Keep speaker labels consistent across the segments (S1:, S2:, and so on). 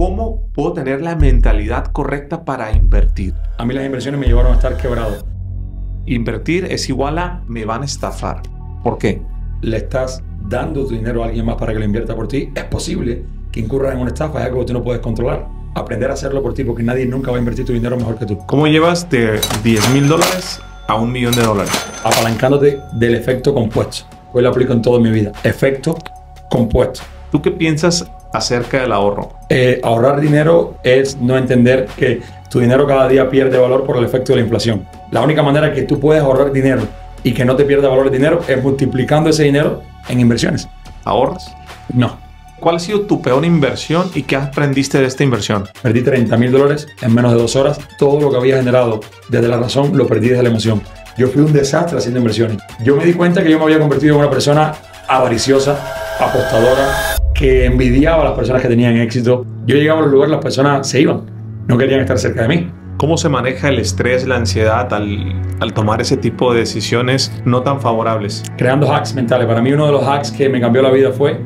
S1: ¿Cómo puedo tener la mentalidad correcta para invertir?
S2: A mí las inversiones me llevaron a estar quebrado.
S1: Invertir es igual a me van a estafar. ¿Por qué?
S2: Le estás dando tu dinero a alguien más para que lo invierta por ti. Es posible que incurras en una estafa, es algo que tú no puedes controlar. Aprender a hacerlo por ti, porque nadie nunca va a invertir tu dinero mejor que tú.
S1: ¿Cómo llevas de $10,000 a $1 millón?
S2: Apalancándote del efecto compuesto. Hoy lo aplico en toda mi vida. Efecto compuesto.
S1: ¿Tú qué piensas acerca del ahorro?
S2: Ahorrar dinero es no entender que tu dinero cada día pierde valor por el efecto de la inflación. La única manera que tú puedes ahorrar dinero y que no te pierda valor el dinero es multiplicando ese dinero en inversiones.
S1: ¿Ahorras?
S2: No.
S1: ¿Cuál ha sido tu peor inversión y qué aprendiste de esta inversión?
S2: Perdí $30,000 en menos de 2 horas. Todo lo que había generado desde la razón lo perdí desde la emoción. Yo fui un desastre haciendo inversiones. Yo me di cuenta que yo me había convertido en una persona avariciosa, apostadora, que envidiaba a las personas que tenían éxito. Yo llegaba a los lugares, las personas se iban. No querían estar cerca de mí.
S1: ¿Cómo se maneja el estrés, la ansiedad al tomar ese tipo de decisiones no tan favorables?
S2: Creando hacks mentales. Para mí uno de los hacks que me cambió la vida fue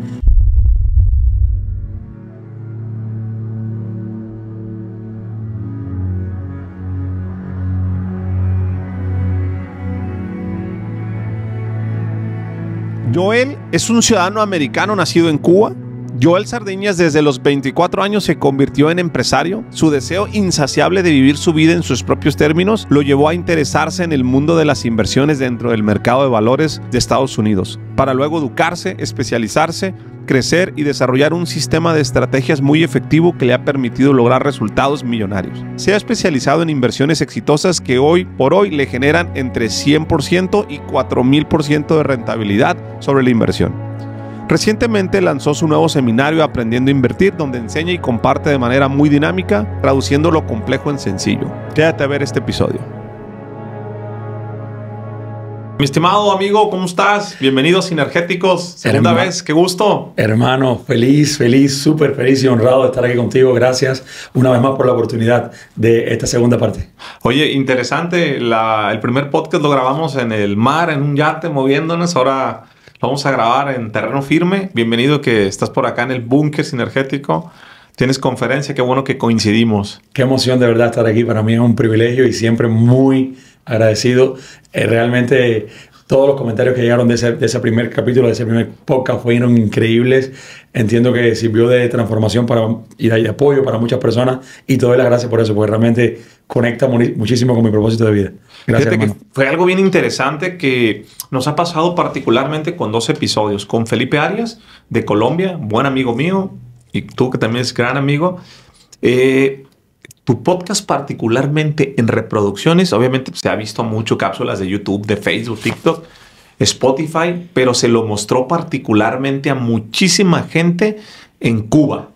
S3: Joel es un ciudadano americano nacido en Cuba. Joel Sardiñas desde los 24 años se convirtió en empresario. Su deseo insaciable de vivir su vida en sus propios términos lo llevó a interesarse en el mundo de las inversiones dentro del mercado de valores de Estados Unidos, para luego educarse, especializarse, crecer y desarrollar un sistema de estrategias muy efectivo que le ha permitido lograr resultados millonarios. Se ha especializado en inversiones exitosas que hoy por hoy le generan entre 100% y 4,000% de rentabilidad sobre la inversión. Recientemente lanzó su nuevo seminario Aprendiendo a Invertir, donde enseña y comparte de manera muy dinámica, traduciendo lo complejo en sencillo. Quédate a ver este episodio.
S1: Mi estimado amigo, ¿cómo estás? Bienvenido a Sinergéticos. Segunda vez, qué gusto.
S2: Hermano, feliz, súper feliz y honrado de estar aquí contigo. Gracias una vez más por la oportunidad de esta segunda parte.
S1: Oye, interesante. El primer podcast lo grabamos en el mar, en un yate, moviéndonos. Ahora lo vamos a grabar en terreno firme. Bienvenido que estás por acá en el búnker sinergético. Tienes conferencia, qué bueno que coincidimos.
S2: Qué emoción de verdad estar aquí. Para mí es un privilegio y siempre muy agradecido. Realmente todos los comentarios que llegaron de ese primer capítulo, de ese primer podcast, fueron increíbles. Entiendo que sirvió de transformación y de apoyo para muchas personas y te doy las gracias por eso, porque realmente conecta muchísimo con mi propósito de vida. Gracias, hermano.
S1: Que fue algo bien interesante que nos ha pasado particularmente con 2 episodios. Con Felipe Arias, de Colombia, buen amigo mío, y tú que también eres gran amigo. Tu podcast particularmente en reproducciones, obviamente se ha visto mucho cápsulas de YouTube, de Facebook, TikTok, Spotify, pero se lo mostró particularmente a muchísima gente en Cuba.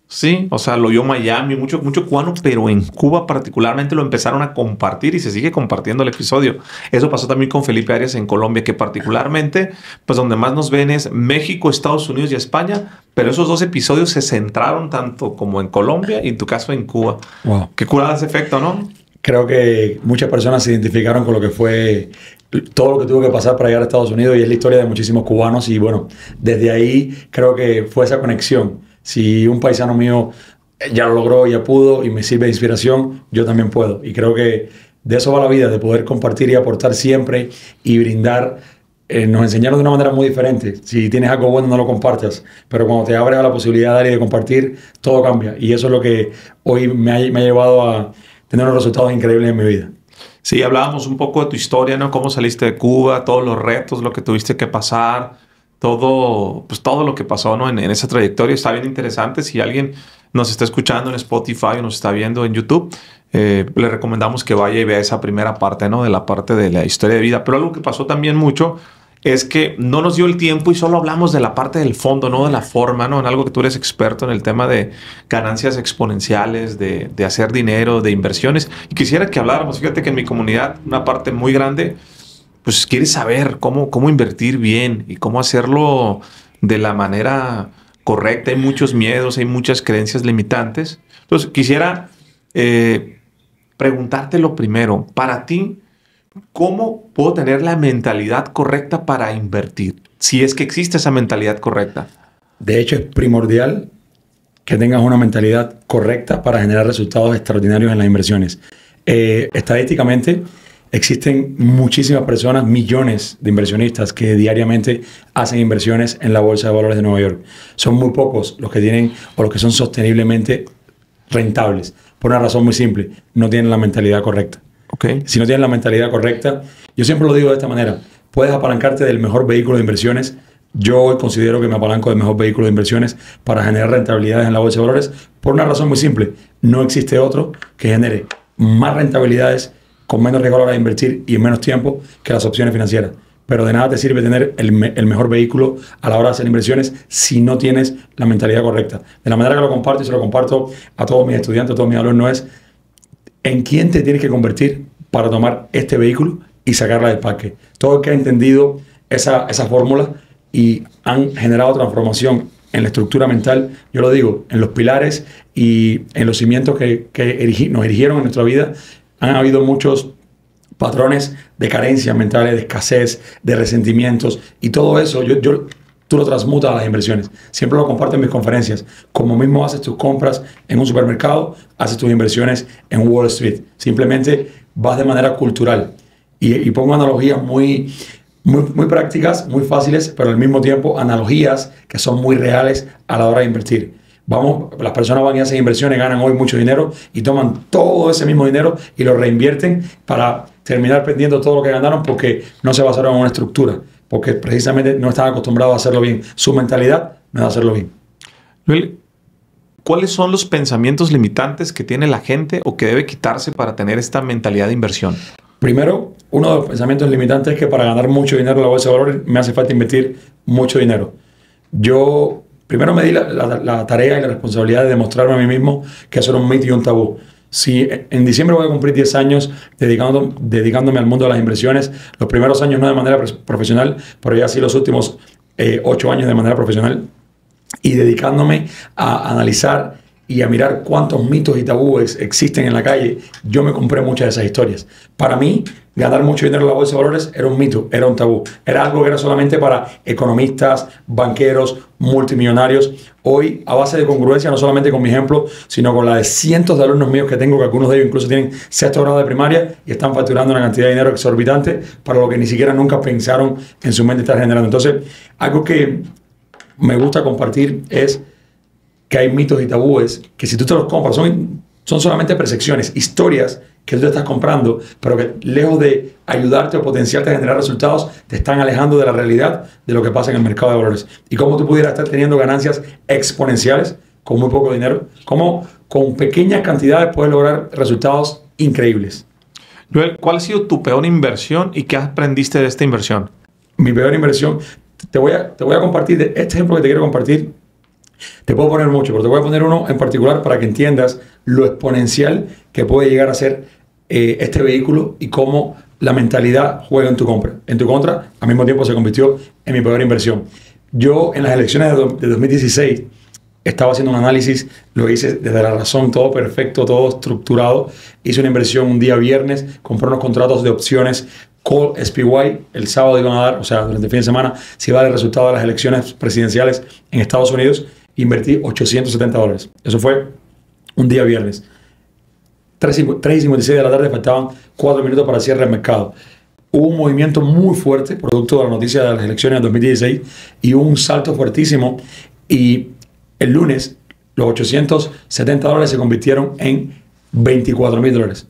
S1: Sí, o sea, lo oyó Miami, mucho cubano, pero en Cuba particularmente lo empezaron a compartir y se sigue compartiendo el episodio. Eso pasó también con Felipe Arias en Colombia, que particularmente, pues donde más nos ven es México, Estados Unidos y España, pero esos 2 episodios se centraron tanto como en Colombia y en tu caso en Cuba.
S2: Wow.
S1: Qué curada ese efecto, ¿no?
S2: Creo que muchas personas se identificaron con lo que fue todo lo que tuvo que pasar para llegar a Estados Unidos y es la historia de muchísimos cubanos y bueno, desde ahí creo que fue esa conexión. Si un paisano mío ya lo logró, ya pudo y me sirve de inspiración, yo también puedo. Y creo que de eso va la vida, de poder compartir y aportar siempre y brindar. Nos enseñaron de una manera muy diferente. Si tienes algo bueno, no lo compartas. Pero cuando te abres a la posibilidad de dar y de compartir, todo cambia. Y eso es lo que hoy me ha llevado a tener unos resultados increíbles en mi vida.
S1: Sí, hablábamos un poco de tu historia, ¿no? Cómo saliste de Cuba, todos los retos, lo que tuviste que pasar. Todo lo que pasó, ¿no? en esa trayectoria está bien interesante. Si alguien nos está escuchando en Spotify o nos está viendo en YouTube, le recomendamos que vaya y vea esa primera parte, ¿no? De la parte de la historia de vida. Pero algo que pasó también mucho es que no nos dio el tiempo y solo hablamos de la parte del fondo, no de la forma, ¿no? En algo que tú eres experto en el tema de ganancias exponenciales, de hacer dinero, de inversiones. Y quisiera que habláramos, fíjate que en mi comunidad, una parte muy grande, pues quiere saber cómo invertir bien y cómo hacerlo de la manera correcta. Hay muchos miedos, hay muchas creencias limitantes. Entonces, quisiera preguntarte lo primero. Para ti, ¿cómo puedo tener la mentalidad correcta para invertir? Si es que existe esa mentalidad correcta.
S2: De hecho, es primordial que tengas una mentalidad correcta para generar resultados extraordinarios en las inversiones. Estadísticamente, existen muchísimas personas, millones de inversionistas que diariamente hacen inversiones en la Bolsa de Valores de Nueva York. Son muy pocos los que tienen o los que son sosteniblemente rentables. Por una razón muy simple, no tienen la mentalidad correcta.
S1: Okay.
S2: Si no tienes la mentalidad correcta, yo siempre lo digo de esta manera, puedes apalancarte del mejor vehículo de inversiones. Yo hoy considero que me apalanco del mejor vehículo de inversiones para generar rentabilidades en la Bolsa de Valores por una razón muy simple. No existe otro que genere más rentabilidades con menos riesgo a la hora de invertir y en menos tiempo que las opciones financieras. Pero de nada te sirve tener el mejor vehículo a la hora de hacer inversiones si no tienes la mentalidad correcta. De la manera que lo comparto y se lo comparto a todos mis estudiantes, a todos mis alumnos es en quién te tienes que convertir para tomar este vehículo y sacarla del parque. Todo el que ha entendido esa fórmula y han generado transformación en la estructura mental, yo lo digo, en los pilares y en los cimientos que nos erigieron en nuestra vida, han habido muchos patrones de carencias mentales, de escasez, de resentimientos, y todo eso tú lo transmutas a las inversiones. Siempre lo comparto en mis conferencias. Como mismo haces tus compras en un supermercado, haces tus inversiones en Wall Street. Simplemente vas de manera cultural. Y pongo analogías muy prácticas, muy fáciles, pero al mismo tiempo analogías que son muy reales a la hora de invertir. Las personas van y hacen inversiones, ganan hoy mucho dinero y toman todo ese mismo dinero y lo reinvierten para terminar perdiendo todo lo que ganaron porque no se basaron en una estructura, porque precisamente no están acostumbrados a hacerlo bien. Su mentalidad no es hacerlo bien.
S1: Joel, ¿cuáles son los pensamientos limitantes que tiene la gente o que debe quitarse para tener esta mentalidad de inversión?
S2: Primero, uno de los pensamientos limitantes es que para ganar mucho dinero en la Bolsa de Valores me hace falta invertir mucho dinero. Yo primero me di la tarea y la responsabilidad de demostrarme a mí mismo que eso era un mito y un tabú. Si en diciembre voy a cumplir 10 años dedicándome al mundo de las inversiones, los primeros años no de manera profesional, pero ya sí los últimos 8 años de manera profesional, y dedicándome a analizar y a mirar cuántos mitos y tabúes existen en la calle, yo me compré muchas de esas historias. Para mí, ganar mucho dinero en la Bolsa de Valores era un mito, era un tabú. Era algo que era solamente para economistas, banqueros, multimillonarios. Hoy, a base de congruencia, no solamente con mi ejemplo, sino con la de cientos de alumnos míos que tengo, que algunos de ellos incluso tienen 6º grado de primaria y están facturando una cantidad de dinero exorbitante para lo que ni siquiera nunca pensaron en su mente estar generando. Entonces, algo que me gusta compartir es que hay mitos y tabúes que si tú te los compras son solamente percepciones, historias que tú te estás comprando, pero que lejos de ayudarte o potenciarte a generar resultados, te están alejando de la realidad de lo que pasa en el mercado de valores. Y cómo tú pudieras estar teniendo ganancias exponenciales con muy poco dinero, cómo con pequeñas cantidades puedes lograr resultados increíbles.
S1: Joel, ¿cuál ha sido tu peor inversión y qué aprendiste de esta inversión?
S2: Mi peor inversión, te voy a compartir de este ejemplo que te quiero compartir. Te puedo poner mucho, pero te voy a poner uno en particular para que entiendas lo exponencial que puede llegar a ser este vehículo y cómo la mentalidad juega en tu contra. Al mismo tiempo se convirtió en mi peor inversión. Yo en las elecciones de 2016 estaba haciendo un análisis, lo hice desde la razón, todo perfecto, todo estructurado. Hice una inversión un día viernes, compré unos contratos de opciones Call SPY, el sábado iban a dar, o sea, durante el fin de semana, se iba a dar el resultado de las elecciones presidenciales en Estados Unidos. Invertí $870. Eso fue un día viernes. 3:56 de la tarde, faltaban 4 minutos para el cierre del mercado. Hubo un movimiento muy fuerte, producto de la noticia de las elecciones de 2016, y hubo un salto fuertísimo. Y el lunes, los $870 se convirtieron en $24,000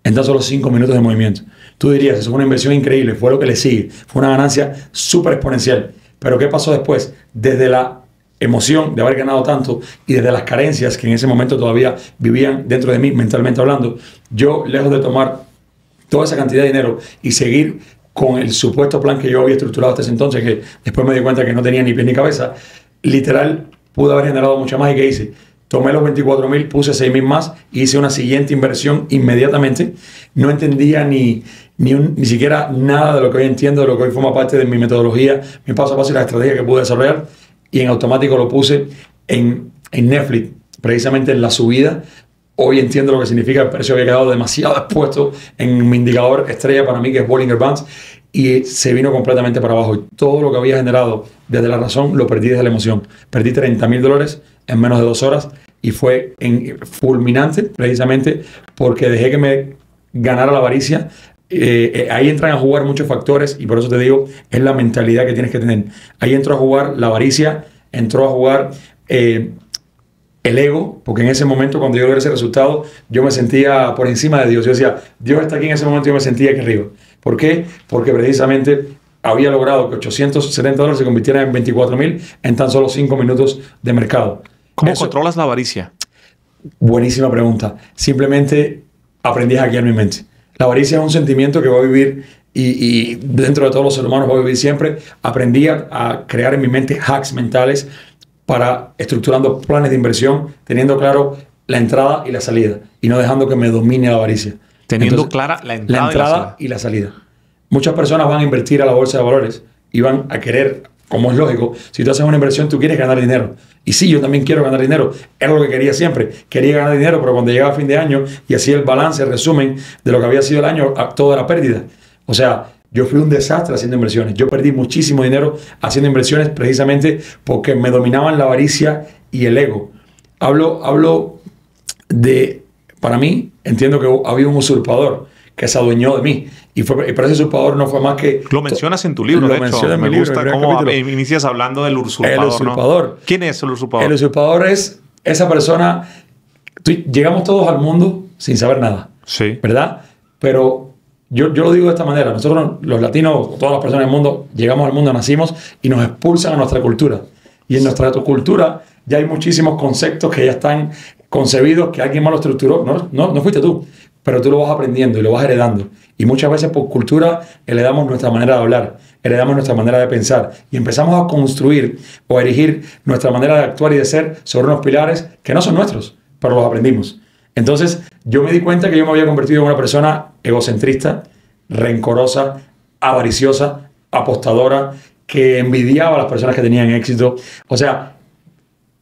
S2: en tan solo 5 minutos de movimiento. Tú dirías, eso es una inversión increíble, fue lo que le sigue. Fue una ganancia súper exponencial. Pero ¿qué pasó después? Desde la emoción de haber ganado tanto y desde las carencias que en ese momento todavía vivían dentro de mí, mentalmente hablando, yo, lejos de tomar toda esa cantidad de dinero y seguir con el supuesto plan que yo había estructurado hasta ese entonces, que después me di cuenta que no tenía ni pie ni cabeza, literal pude haber generado mucho más. ¿Y qué hice? Tomé los 24,000, puse 6,000 más y hice una siguiente inversión inmediatamente. No entendía ni siquiera nada de lo que hoy entiendo, de lo que hoy forma parte de mi metodología, mi paso a paso y la estrategia que pude desarrollar. Y en automático lo puse en Netflix, precisamente en la subida. Hoy entiendo lo que significa, el precio había quedado demasiado expuesto en mi indicador estrella para mí, que es Bollinger Bands. y se vino completamente para abajo. Y todo lo que había generado desde la razón lo perdí desde la emoción. Perdí $30,000 en menos de 2 horas y fue fulminante precisamente porque dejé que me ganara la avaricia. Ahí entran a jugar muchos factores y por eso te digo, es la mentalidad que tienes que tener. Ahí entró a jugar la avaricia, entró a jugar el ego, porque en ese momento cuando yo logré ese resultado, yo me sentía por encima de Dios. Yo decía, Dios está aquí en ese momento, yo me sentía aquí arriba. ¿Por qué? Porque precisamente había logrado que $870 se convirtieran en 24,000 en tan solo 5 minutos de mercado.
S1: ¿Cómo controlas la avaricia?
S2: Buenísima pregunta. Simplemente aprendí a hackear mi mente. La avaricia es un sentimiento que va a vivir y dentro de todos los seres humanos va a vivir siempre. Aprendí a crear en mi mente hacks mentales para estructurando planes de inversión, teniendo claro la entrada y la salida y no dejando que me domine la avaricia.
S1: Teniendo clara la entrada
S2: y la salida. Muchas personas van a invertir a la bolsa de valores y van a querer, como es lógico, si tú haces una inversión, tú quieres ganar dinero. Y sí, yo también quiero ganar dinero. Era lo que quería siempre. Quería ganar dinero, pero cuando llegaba a fin de año y hacía el balance, el resumen de lo que había sido el año, todo era pérdida. O sea, yo fui un desastre haciendo inversiones. Yo perdí muchísimo dinero haciendo inversiones precisamente porque me dominaban la avaricia y el ego. Hablo de, para mí, entiendo que había un usurpador que se adueñó de mí. Pero ese usurpador no fue más que...
S1: Lo mencionas en tu libro, de hecho. Me gusta cómo inicias hablando del usurpador.
S2: El usurpador.
S1: ¿No? ¿Quién es el usurpador?
S2: El usurpador es esa persona... Llegamos todos al mundo sin saber nada.
S1: Sí.
S2: ¿Verdad? Pero yo lo digo de esta manera. Nosotros, los latinos, todas las personas del mundo, llegamos al mundo, nacimos y nos expulsan a nuestra cultura. Y en nuestra cultura ya hay muchísimos conceptos que ya están concebidos, que alguien más lo estructuró. No fuiste tú. Pero tú lo vas aprendiendo y lo vas heredando. Y muchas veces por cultura heredamos nuestra manera de hablar, heredamos nuestra manera de pensar y empezamos a construir o a erigir nuestra manera de actuar y de ser sobre unos pilares que no son nuestros, pero los aprendimos. Entonces yo me di cuenta que yo me había convertido en una persona egocentrista, rencorosa, avariciosa, apostadora, que envidiaba a las personas que tenían éxito. O sea,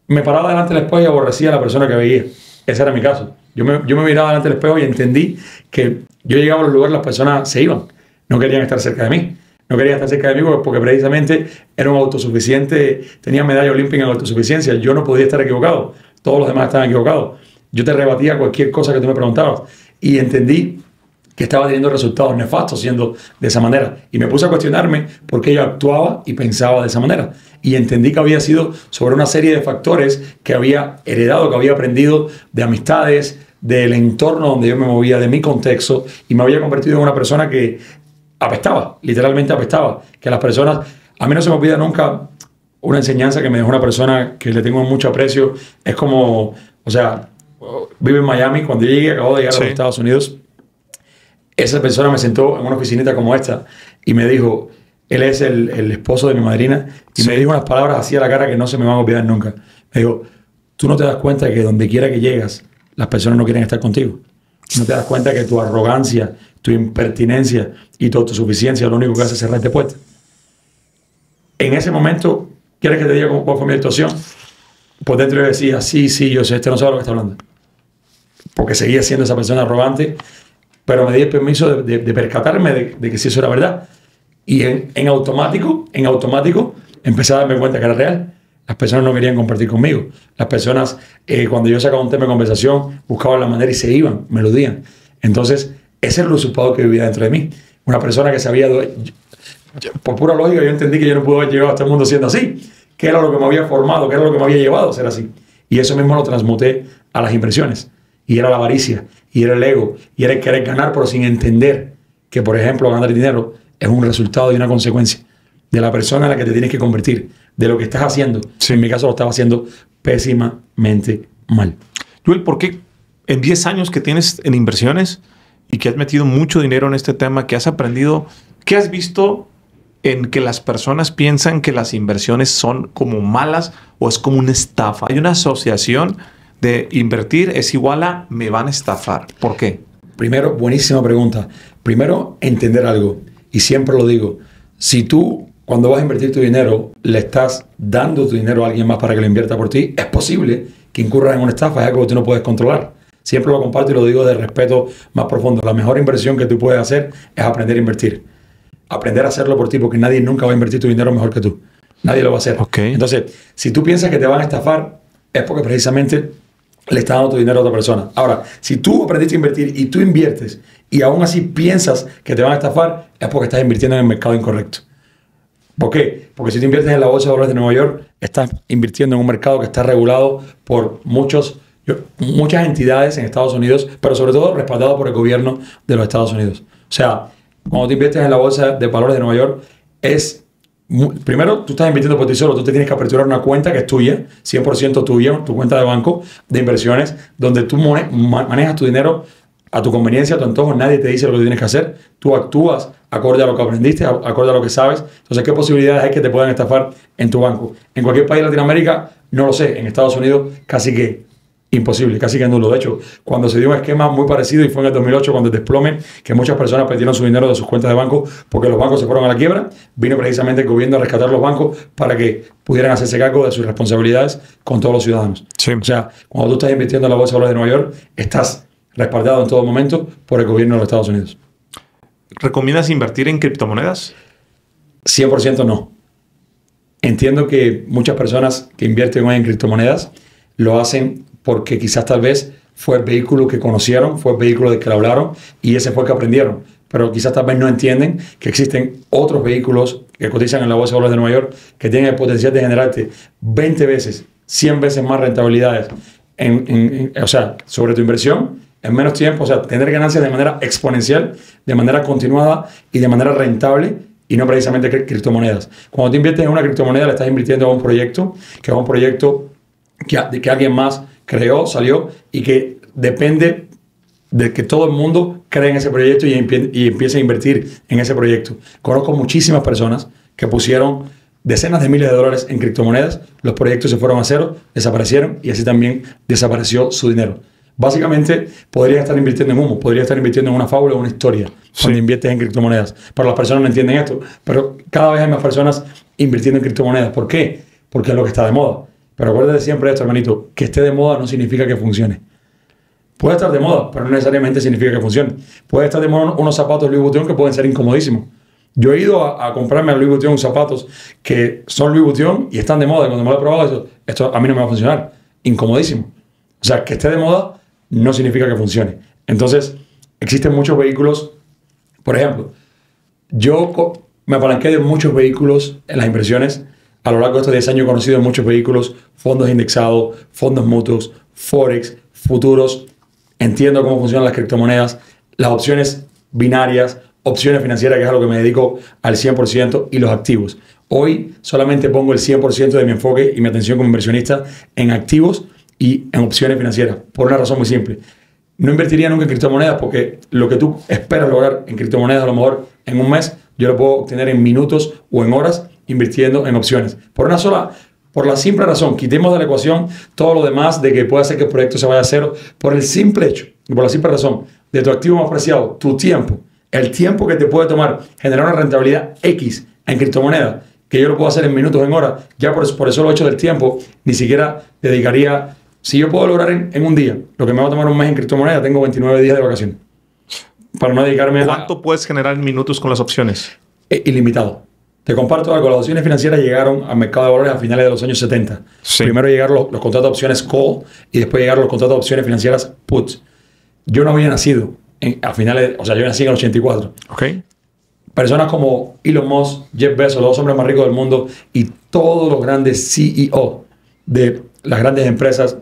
S2: me paraba delante del espejo y aborrecía a la persona que veía. Ese era mi caso. Yo me miraba delante del espejo y entendí que yo llegaba a los lugares, las personas se iban. No querían estar cerca de mí. No querían estar cerca de mí porque precisamente era un autosuficiente, tenía medalla olímpica en autosuficiencia. Yo no podía estar equivocado. Todos los demás estaban equivocados. Yo te rebatía cualquier cosa que tú me preguntabas. Y entendí que estaba teniendo resultados nefastos siendo de esa manera. Y me puse a cuestionarme por qué yo actuaba y pensaba de esa manera. Y entendí que había sido sobre una serie de factores que había heredado, que había aprendido de amistades, del entorno donde yo me movía, de mi contexto, y me había convertido en una persona que apestaba, literalmente apestaba. Que las personas, a mí no se me olvida nunca una enseñanza que me dejó una persona que le tengo mucho aprecio. Es como, o sea, vive en Miami. Cuando yo llegué, acabo de llegar a los Estados Unidos, esa persona me sentó en una oficinita como esta y me dijo, él es el esposo de mi madrina, y me dijo unas palabras así a la cara que no se me van a olvidar nunca. Me dijo, tú no te das cuenta de que donde quiera que llegas, las personas no quieren estar contigo. No te das cuenta que tu arrogancia, tu impertinencia y tu autosuficiencia lo único que hace es cerrarte puertas. En ese momento, ¿quieres que te diga cuál fue mi actuación? Por dentro yo decía, sí, yo sé, este no sabe lo que está hablando. Porque seguía siendo esa persona arrogante, pero me di el permiso de percatarme de que sí, eso era verdad. Y en automático, empecé a darme cuenta que era real. Las personas no querían compartir conmigo. Las personas, cuando yo sacaba un tema de conversación, buscaban la manera y se iban, me eludían. Entonces, ese era el usurpador que vivía dentro de mí. Una persona que sabía... Por pura lógica, yo entendí que yo no pude haber llegado a este mundo siendo así. Que era lo que me había formado, que era lo que me había llevado a ser así. Y eso mismo lo transmuté a las inversiones. Y era la avaricia, y era el ego, y era el querer ganar, pero sin entender que, por ejemplo, ganar dinero es un resultado y una consecuencia de la persona en la que te tienes que convertir, de lo que estás haciendo. Sí. En mi caso lo estaba haciendo pésimamente mal.
S1: Joel, ¿por qué en 10 años que tienes en inversiones y que has metido mucho dinero en este tema, que has aprendido, qué has visto en que las personas piensan que las inversiones son como malas o es como una estafa? Hay una asociación de invertir es igual a me van a estafar. ¿Por qué?
S2: Primero, buenísima pregunta. Primero, entender algo. Y siempre lo digo. Si tú, cuando vas a invertir tu dinero, le estás dando tu dinero a alguien más para que lo invierta por ti, es posible que incurras en una estafa. Es algo que tú no puedes controlar. Siempre lo comparto y lo digo de respeto más profundo. La mejor inversión que tú puedes hacer es aprender a invertir. aprender a hacerlo por ti, porque nadie nunca va a invertir tu dinero mejor que tú. Nadie lo va a hacer.
S1: Okay.
S2: Entonces, si tú piensas que te van a estafar, es porque precisamente le estás dando tu dinero a otra persona. Ahora, si tú aprendiste a invertir y tú inviertes y aún así piensas que te van a estafar, es porque estás invirtiendo en el mercado incorrecto. ¿Por qué? Porque si tú inviertes en la Bolsa de Valores de Nueva York, estás invirtiendo en un mercado que está regulado por muchas entidades en Estados Unidos, pero sobre todo respaldado por el gobierno de los Estados Unidos. O sea, cuando tú inviertes en la Bolsa de Valores de Nueva York, primero, tú estás invirtiendo por ti solo. Tú te tienes que aperturar una cuenta que es tuya, 100% tuya, tu cuenta de banco de inversiones, donde tú manejas tu dinero a tu conveniencia, a tu antojo. Nadie te dice lo que tienes que hacer. Tú actúas acorde a lo que aprendiste, acorde a lo que sabes. Entonces, ¿qué posibilidades hay que te puedan estafar en tu banco? En cualquier país de Latinoamérica, no lo sé. En Estados Unidos, casi que imposible, casi que nulo. De hecho, cuando se dio un esquema muy parecido, y fue en el 2008, cuando el desplome, que muchas personas perdieron su dinero de sus cuentas de banco porque los bancos se fueron a la quiebra, vino precisamente el gobierno a rescatar los bancos para que pudieran hacerse cargo de sus responsabilidades con todos los ciudadanos.
S1: Sí.
S2: O sea, cuando tú estás invirtiendo en la Bolsa de Valores de Nueva York, estás respaldado en todo momento por el gobierno de los Estados Unidos.
S1: ¿Recomiendas invertir en criptomonedas?
S2: 100% no. Entiendo que muchas personas que invierten hoy en criptomonedas lo hacen porque quizás tal vez fue el vehículo que conocieron, fue el vehículo del que hablaron y ese fue el que aprendieron. Pero quizás tal vez no entienden que existen otros vehículos que cotizan en la Bolsa de Valores de Nueva York que tienen el potencial de generarte 20 veces, 100 veces más rentabilidades o sea, sobre tu inversión en menos tiempo. O sea, tener ganancias de manera exponencial, de manera continuada y de manera rentable, y no precisamente criptomonedas. Cuando te inviertes en una criptomoneda, le estás invirtiendo a un proyecto, que es un proyecto que alguien más creó, salió, y que depende de que todo el mundo cree en ese proyecto y empiece a invertir en ese proyecto. Conozco muchísimas personas que pusieron decenas de miles de dólares en criptomonedas, los proyectos se fueron a cero, desaparecieron y así también desapareció su dinero. Básicamente, podría estar invirtiendo en humo, podría estar invirtiendo en una fábula o una historia cuando inviertes en criptomonedas. Pero las personas no entienden esto. Pero cada vez hay más personas invirtiendo en criptomonedas. ¿Por qué? Porque es lo que está de moda. Pero acuérdate siempre esto, hermanito, que esté de moda no significa que funcione. Puede estar de moda, pero no necesariamente significa que funcione. Puede estar de moda unos zapatos Louis Vuitton que pueden ser incomodísimos. Yo he ido a comprarme a Louis Vuitton zapatos que son Louis Vuitton y están de moda. Y cuando me lo he probado, esto a mí no me va a funcionar. Incomodísimo. O sea, que esté de moda no significa que funcione. Entonces, existen muchos vehículos. Por ejemplo, yo me apalanqué de muchos vehículos en las inversiones. A lo largo de estos 10 años he conocido muchos vehículos, fondos indexados, fondos mutuos, forex, futuros. Entiendo cómo funcionan las criptomonedas, las opciones binarias, opciones financieras, que es a lo que me dedico al 100%, y los activos. Hoy solamente pongo el 100% de mi enfoque y mi atención como inversionista en activos y en opciones financieras, por una razón muy simple. No invertiría nunca en criptomonedas porque lo que tú esperas lograr en criptomonedas a lo mejor en un mes, yo lo puedo obtener en minutos o en horas invirtiendo en opciones. Por la simple razón, quitemos de la ecuación todo lo demás de que puede hacer que el proyecto se vaya a cero, por el simple hecho y por la simple razón de tu activo más preciado, tu tiempo, el tiempo que te puede tomar generar una rentabilidad X en criptomonedas, que yo lo puedo hacer en minutos, en horas, ya por el solo hecho del tiempo, ni siquiera dedicaría. Si yo puedo lograr en un día lo que me va a tomar un mes en criptomonedas, tengo 29 días de vacaciones. Para no dedicarme
S1: ¿Cuánto puedes generar en minutos con las opciones?
S2: Ilimitado. Te comparto algo. Las opciones financieras llegaron al mercado de valores a finales de los años 70.
S1: Sí.
S2: Primero llegaron los contratos de opciones call y después llegaron los contratos de opciones financieras puts. Yo no había nacido a finales, o sea, yo nací en el 84.
S1: Ok.
S2: Personas como Elon Musk, Jeff Bezos, los dos hombres más ricos del mundo, y todos los grandes CEO de las grandes empresas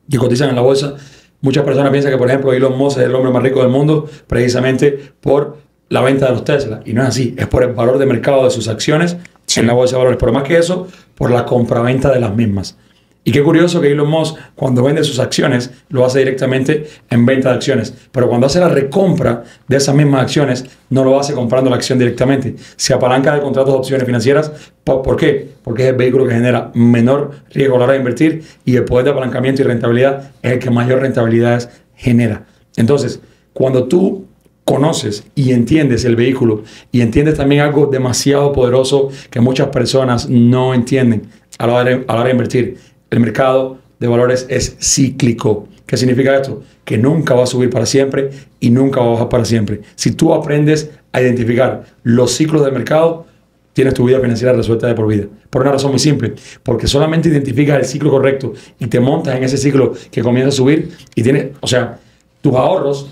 S2: que cotizan en la bolsa. Muchas personas piensan que, por ejemplo, Elon Musk es el hombre más rico del mundo precisamente por la venta de los Tesla. Y no es así. Es por el valor de mercado de sus acciones en la bolsa de valores. Pero más que eso, por la compraventa de las mismas. Y qué curioso que Elon Musk, cuando vende sus acciones, lo hace directamente en venta de acciones. Pero cuando hace la recompra de esas mismas acciones, no lo hace comprando la acción directamente. Se apalanca de contratos de opciones financieras. ¿Por qué? Porque es el vehículo que genera menor riesgo a la hora de invertir, y el poder de apalancamiento y rentabilidad es el que mayor rentabilidades genera. Entonces, cuando tú conoces y entiendes el vehículo y entiendes también algo demasiado poderoso que muchas personas no entienden a la hora de invertir, el mercado de valores es cíclico. ¿Qué significa esto? Que nunca va a subir para siempre y nunca va a bajar para siempre. Si tú aprendes a identificar los ciclos del mercado, tienes tu vida financiera resuelta de por vida. Por una razón muy simple, porque solamente identificas el ciclo correcto y te montas en ese ciclo que comienza a subir y tienes, o sea, tus ahorros,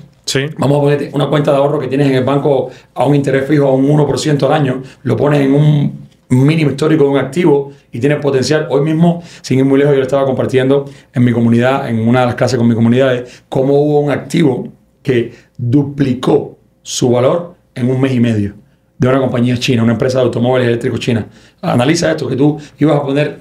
S2: vamos a ponerte una cuenta de ahorro que tienes en el banco a un interés fijo a un 1% al año, lo pones en un mínimo histórico de un activo y tienes potencial. Hoy mismo, sin ir muy lejos, yo le estaba compartiendo en mi comunidad, en una de las clases con mi comunidad, cómo hubo un activo que duplicó su valor en un mes y medio de una compañía china, una empresa de automóviles eléctricos china. Analiza esto, que tú ibas a poner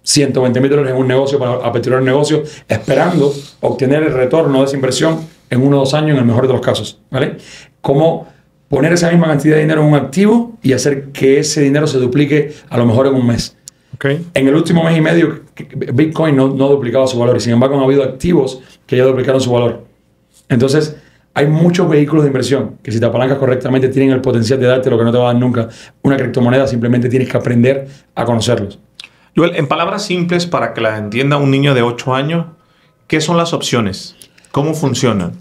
S2: $120,000 en un negocio para aperturar un negocio esperando obtener el retorno de esa inversión en 1 o 2 años en el mejor de los casos, ¿vale? Cómo poner esa misma cantidad de dinero en un activo y hacer que ese dinero se duplique a lo mejor en un mes. En el último mes y medio, Bitcoin no ha duplicado su valor y sin embargo han habido activos que ya duplicaron su valor. Entonces, hay muchos vehículos de inversión que si te apalancas correctamente tienen el potencial de darte lo que no te va a dar nunca una criptomoneda, simplemente tienes que aprender a conocerlos.
S1: Joel, en palabras simples para que la entienda un niño de 8 años, ¿qué son las opciones? ¿Cómo funcionan?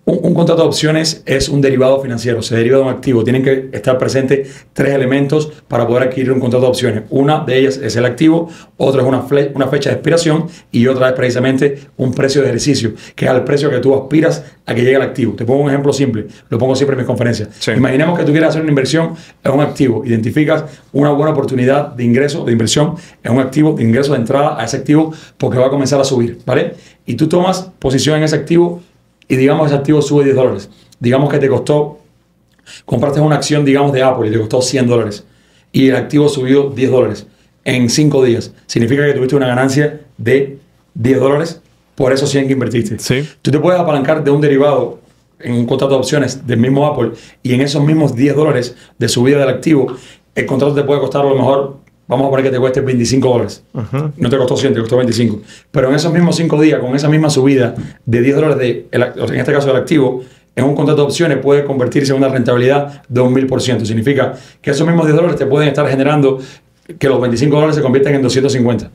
S2: Un contrato de opciones es un derivado financiero, se deriva de un activo. Tienen que estar presentes 3 elementos para poder adquirir un contrato de opciones. Una de ellas es el activo, otra es una fecha de expiración y otra es precisamente un precio de ejercicio, que es el precio que tú aspiras a que llegue al activo. Te pongo un ejemplo simple, lo pongo siempre en mis conferencias. Sí. Imaginemos que tú quieres hacer una inversión en un activo, identificas una buena oportunidad de ingreso, de inversión en un activo, de ingreso de entrada a ese activo porque va a comenzar a subir, ¿vale? Y tú tomas posición en ese activo y digamos ese activo sube $10. Digamos que te costó, compraste una acción, digamos, de Apple y te costó $100 y el activo subió $10 en 5 días. Significa que tuviste una ganancia de $10 por esos 100 que invertiste.
S3: Sí.
S2: Tú te puedes apalancar de un derivado en un contrato de opciones del mismo Apple y en esos mismos $10 de subida del activo, el contrato te puede costar a lo mejor, vamos a poner que te cueste $25. No te costó 100, te costó 25. Pero en esos mismos 5 días, con esa misma subida de $10, en este caso del activo, en un contrato de opciones puede convertirse en una rentabilidad de un 1000%. Significa que esos mismos $10 te pueden estar generando que los $25 se convierten en 250.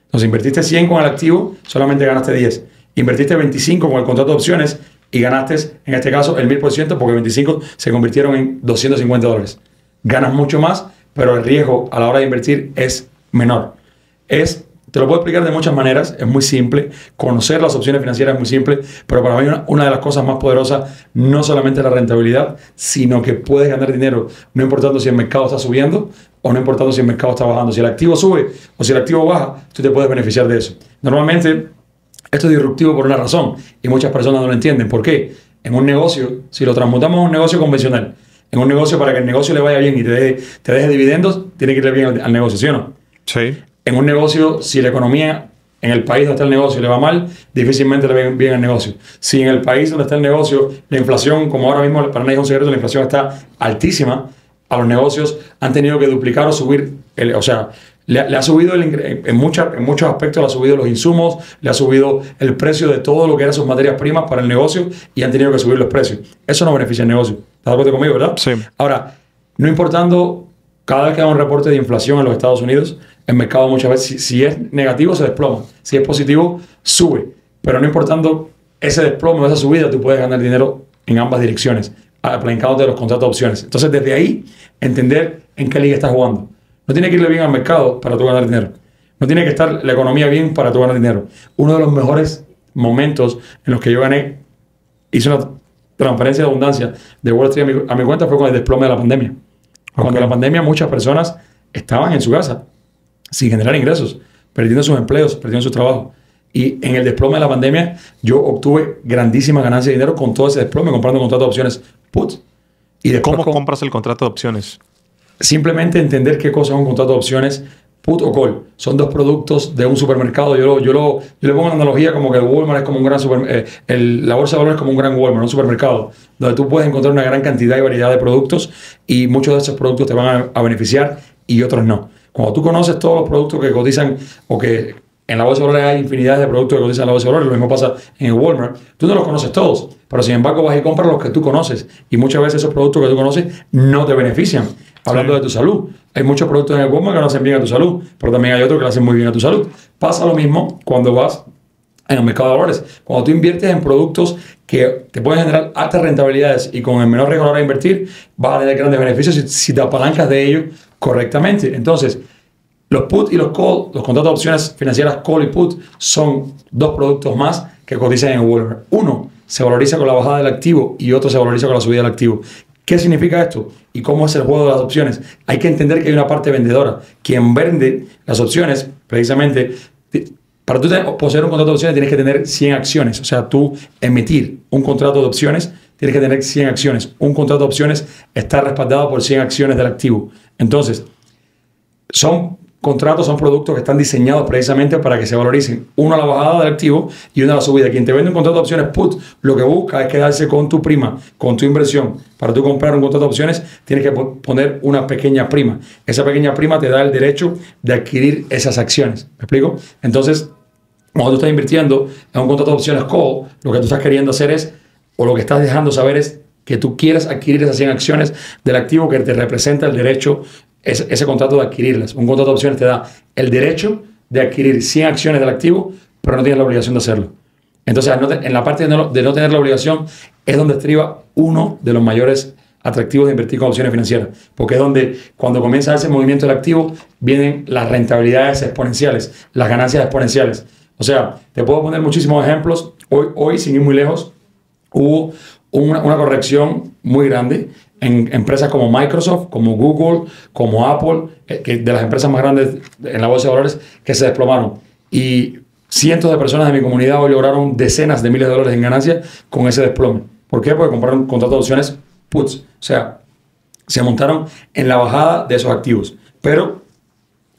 S2: Entonces, invertiste 100 con el activo, solamente ganaste 10. Invertiste 25 con el contrato de opciones y ganaste, en este caso, el 1000% porque 25 se convirtieron en $250. Ganas mucho más, pero el riesgo a la hora de invertir es menor. Te lo puedo explicar de muchas maneras, es muy simple. Conocer las opciones financieras es muy simple, pero para mí una de las cosas más poderosas no solamente la rentabilidad, sino que puedes ganar dinero no importando si el mercado está subiendo o no importando si el mercado está bajando. Si el activo sube o si el activo baja, tú te puedes beneficiar de eso. Normalmente, esto es disruptivo por una razón y muchas personas no lo entienden. ¿Por qué? En un negocio, si lo transmutamos a un negocio convencional, en un negocio para que el negocio le vaya bien y te deje dividendos, tiene que irle bien al negocio, ¿sí o no?
S3: Sí.
S2: En un negocio, si la economía en el país donde está el negocio le va mal, difícilmente le va bien al negocio. Si en el país donde está el negocio, la inflación, como ahora mismo, para nadie es un secreto, la inflación está altísima, a los negocios han tenido que duplicar o subir, le ha subido en muchos aspectos, le ha subido los insumos, le ha subido el precio de todo lo que eran sus materias primas para el negocio y han tenido que subir los precios. Eso no beneficia al negocio. ¿Estás de acuerdo conmigo, verdad?
S3: Sí.
S2: Ahora, no importando, cada vez que hay un reporte de inflación en los Estados Unidos, el mercado muchas veces, si es negativo, se desploma. Si es positivo, sube. Pero no importando ese desplome o esa subida, tú puedes ganar dinero en ambas direcciones, apalancándote de los contratos de opciones. Entonces, desde ahí, entender en qué liga estás jugando. No tiene que irle bien al mercado para tú ganar dinero. No tiene que estar la economía bien para tú ganar dinero. Uno de los mejores momentos en los que yo gané, hice una transferencia de abundancia de Wall Street a mi cuenta fue con el desplome de la pandemia. Cuando la pandemia muchas personas estaban en su casa sin generar ingresos, perdiendo sus empleos, perdiendo su trabajo. Y en el desplome de la pandemia yo obtuve grandísimas ganancias de dinero con todo ese desplome, comprando contratos de opciones put. Y después,
S3: ¿cómo compras el contrato de opciones?
S2: Simplemente entender qué cosa es un contrato de opciones put o call. Son 2 productos de un supermercado. Yo le pongo una analogía como que el Walmart es como un gran la bolsa de valores es como un gran Walmart, un supermercado, donde tú puedes encontrar una gran cantidad y variedad de productos y muchos de esos productos te van a beneficiar y otros no. Cuando tú conoces todos los productos que cotizan o que en la bolsa de valores hay infinidad de productos que cotizan en la bolsa de valores, lo mismo pasa en el Walmart, tú no los conoces todos, pero sin embargo vas y compras los que tú conoces y muchas veces esos productos que tú conoces no te benefician. Hablando de tu salud, hay muchos productos en el Walmart que no hacen bien a tu salud, pero también hay otros que le hacen muy bien a tu salud. Pasa lo mismo cuando vas en el mercado de valores. Cuando tú inviertes en productos que te pueden generar altas rentabilidades y con el menor riesgo a la hora de invertir, vas a tener grandes beneficios si te apalancas de ello correctamente. Entonces, los put y los call, los contratos de opciones financieras call y put, son dos productos más que cotizan en Walmart. Uno se valoriza con la bajada del activo y otro se valoriza con la subida del activo. ¿Qué significa esto? ¿Y cómo es el juego de las opciones? Hay que entender que hay una parte vendedora. Quien vende las opciones, precisamente, para tú poseer un contrato de opciones tienes que tener 100 acciones. O sea, tú emitir un contrato de opciones tienes que tener 100 acciones. Un contrato de opciones está respaldado por 100 acciones del activo. Entonces, son contratos, son productos que están diseñados precisamente para que se valoricen. Uno a la bajada del activo y uno a la subida. Quien te vende un contrato de opciones put, lo que busca es quedarse con tu prima, con tu inversión. Para tú comprar un contrato de opciones, tienes que poner una pequeña prima. Esa pequeña prima te da el derecho de adquirir esas acciones. ¿Me explico? Entonces, cuando tú estás invirtiendo en un contrato de opciones call, lo que tú estás queriendo hacer es, o lo que estás dejando saber es que tú quieres adquirir esas 100 acciones del activo que te representa el derecho, ese contrato de adquirirlas. Un contrato de opciones te da el derecho de adquirir 100 acciones del activo, pero no tienes la obligación de hacerlo. Entonces, en la parte de no tener la obligación es donde estriba uno de los mayores atractivos de invertir con opciones financieras, porque es donde cuando comienza ese movimiento del activo vienen las rentabilidades exponenciales, las ganancias exponenciales. O sea, te puedo poner muchísimos ejemplos. Hoy sin ir muy lejos, hubo una corrección muy grande en empresas como Microsoft, como Google, como Apple, que de las empresas más grandes en la bolsa de valores, que se desplomaron. Y cientos de personas de mi comunidad hoy lograron decenas de miles de dólares en ganancias con ese desplome. ¿Por qué? Porque compraron contratos de opciones puts. O sea, se montaron en la bajada de esos activos. Pero